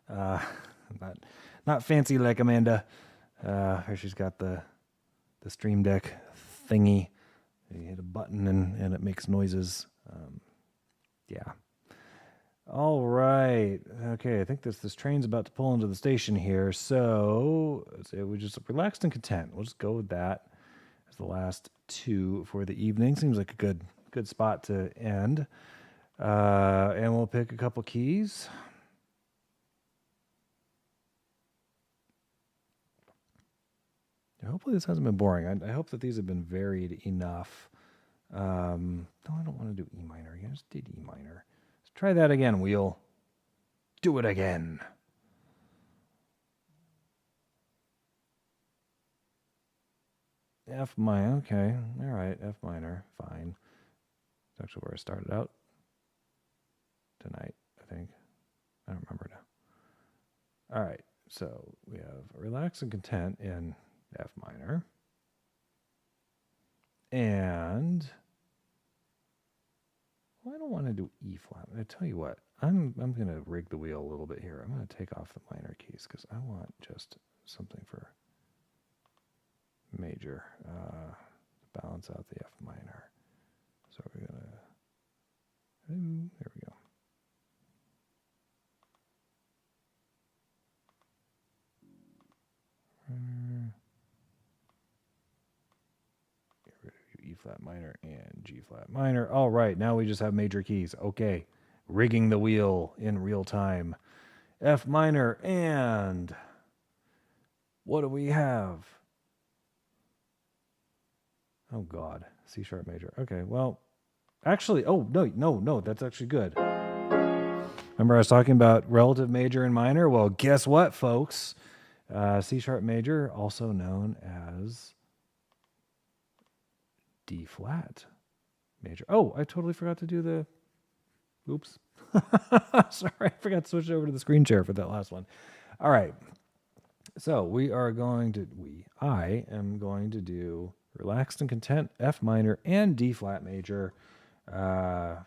Not not fancy like Amanda. Here she's got the Stream Deck thingy. You hit a button and it makes noises. Yeah. All right. Okay, I think this train's about to pull into the station here. So we just relaxed and content. We'll just go with that as the last two for the evening. Seems like a good spot to end. And we'll pick a couple keys. Hopefully this hasn't been boring. I hope that these have been varied enough. No, I don't want to do E minor again. I just did E minor. Let's try that again, wheel. Do it again. F minor. Okay. All right. F minor. Fine. That's actually where I started out tonight, I think. I don't remember now. All right. So we have relax and content in F minor. And well, I don't want to do E flat. I tell you what, I'm going to rig the wheel a little bit here. I'm going to take off the minor keys because I want just something for major to balance out the F minor. So we're going to, there we go. Get rid of E flat minor and G flat minor. All right, now we just have major keys. Okay, rigging the wheel in real time. F minor and what do we have? Oh God, C sharp major. Okay, well, actually, oh no, that's actually good. Remember I was talking about relative major and minor? Well, guess what, folks? C sharp major, also known as D flat major. Oh, I totally forgot to do the, oops. Sorry, I forgot to switch over to the screen share for that last one. All right. So I am going to do relaxed and content, F minor and D flat major. So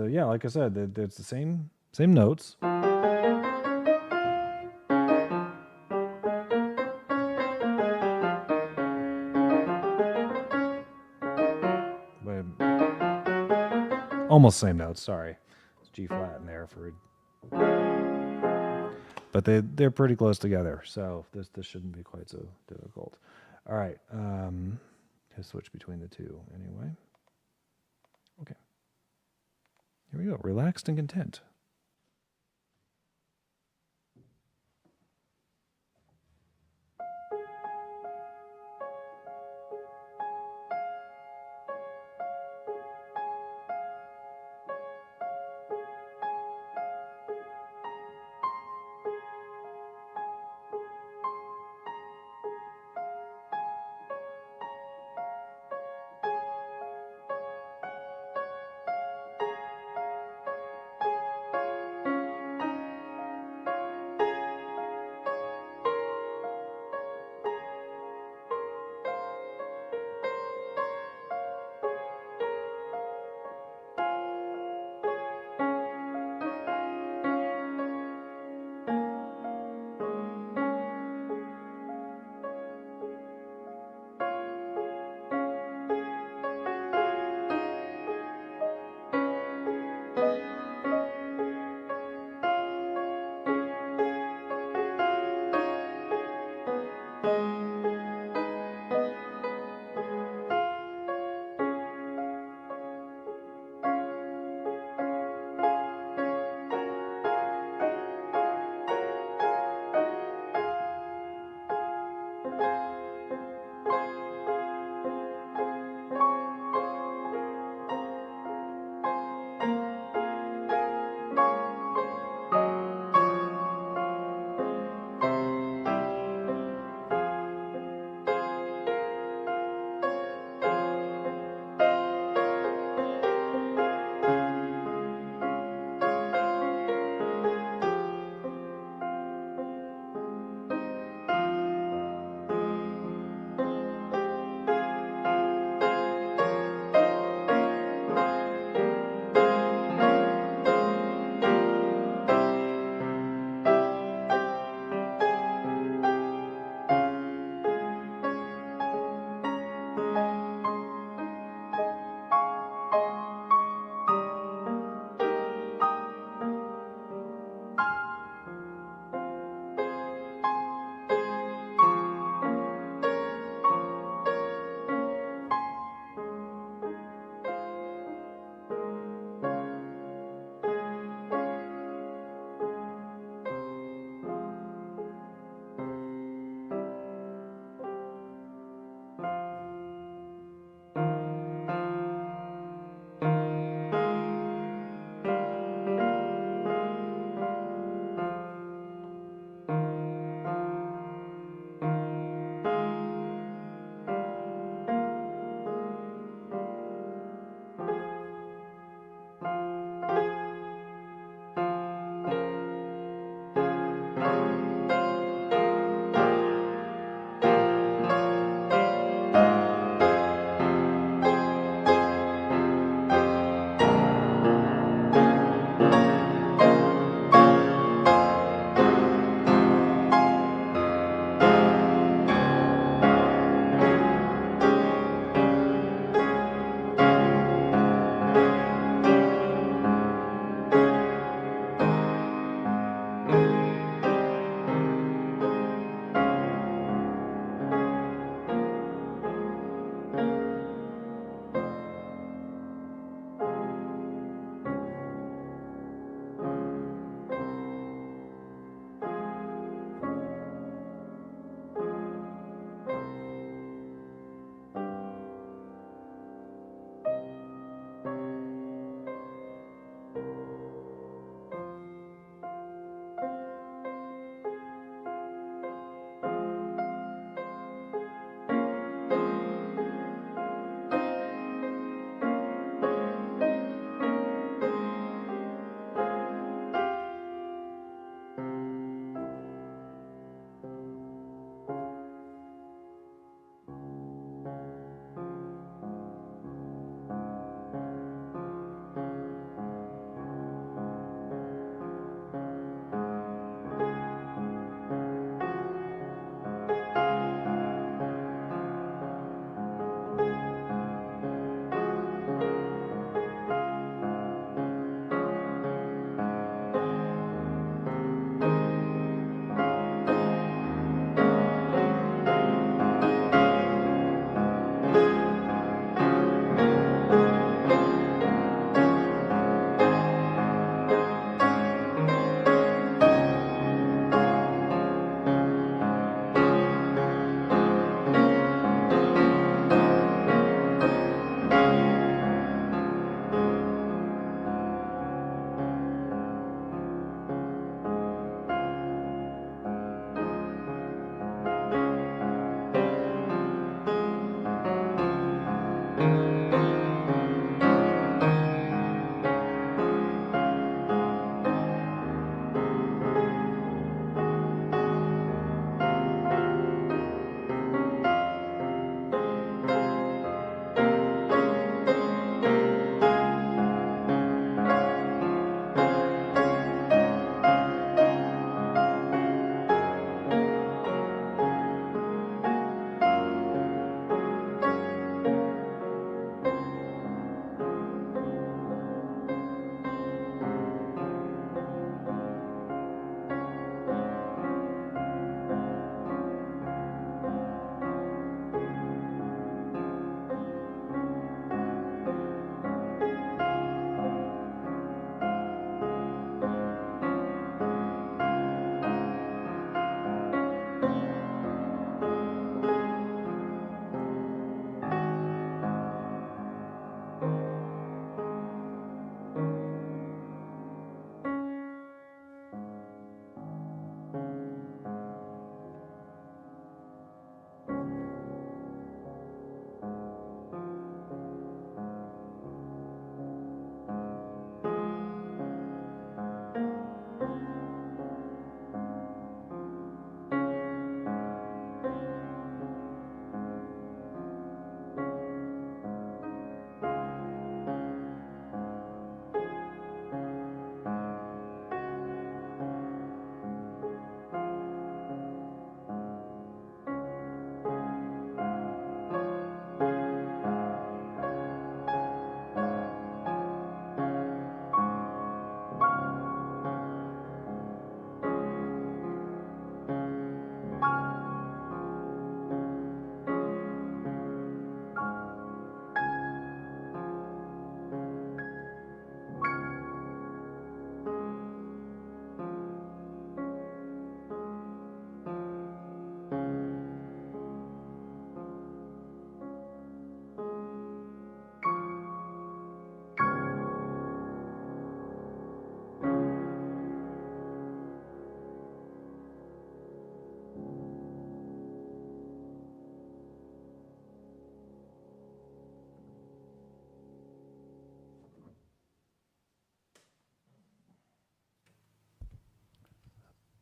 yeah, like I said, it's the same notes. Almost same notes, sorry. It's G flat in there for, but they're pretty close together, so this shouldn't be quite so difficult. All right, to switch between the two anyway. Okay, here we go. Relaxed and content.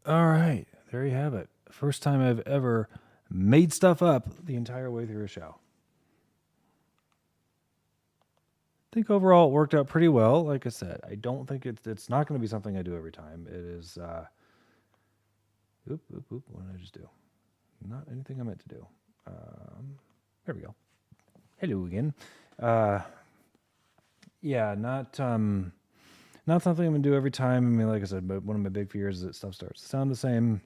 All right, there you have it. First time I've ever made stuff up the entire way through a show. I think overall it worked out pretty well. Like I said, I don't think it's not going to be something I do every time. It is. What did I just do? Not anything I meant to do. There we go. Hello again. Yeah, not something I'm gonna do every time. I mean, like I said, but one of my big fears is that stuff starts to sound the same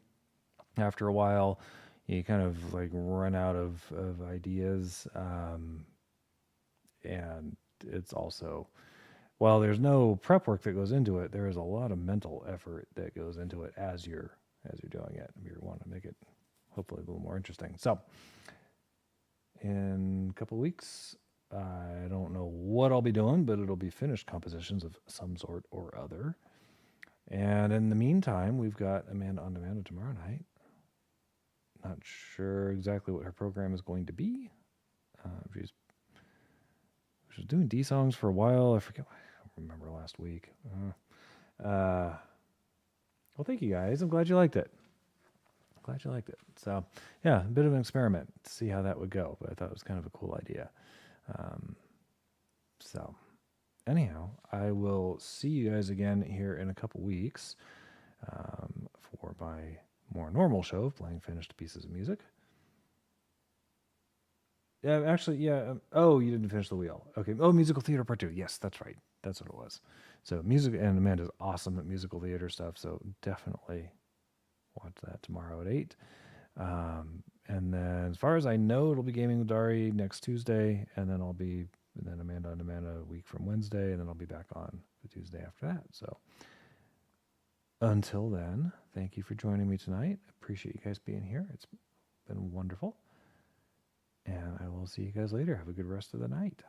after a while. You kind of like run out of ideas, and it's also, while there's no prep work that goes into it, there is a lot of mental effort that goes into it as you're doing it. You want to make it hopefully a little more interesting. So, in a couple weeks, I don't know what I'll be doing, but it'll be finished compositions of some sort or other. And in the meantime, we've got Amanda on Amanda tomorrow night. Not sure exactly what her program is going to be. She was doing D songs for a while. I forget. I don't remember last week. Well, thank you guys. I'm glad you liked it. So, yeah, a bit of an experiment to see how that would go. But I thought it was kind of a cool idea. So, anyhow, I will see you guys again here in a couple weeks for my more normal show of playing finished pieces of music. Yeah, actually, yeah. Oh, you didn't finish the wheel. Okay. Oh, musical theater part 2. Yes, that's right. That's what it was. So music, and Amanda's awesome at musical theater stuff. So definitely watch that tomorrow at 8. And then, as far as I know, it'll be Gaming with Dari next Tuesday, and then Amanda and Amanda a week from Wednesday, and then I'll be back on the Tuesday after that. So until then, thank you for joining me tonight. Appreciate you guys being here. It's been wonderful. And I will see you guys later. Have a good rest of the night.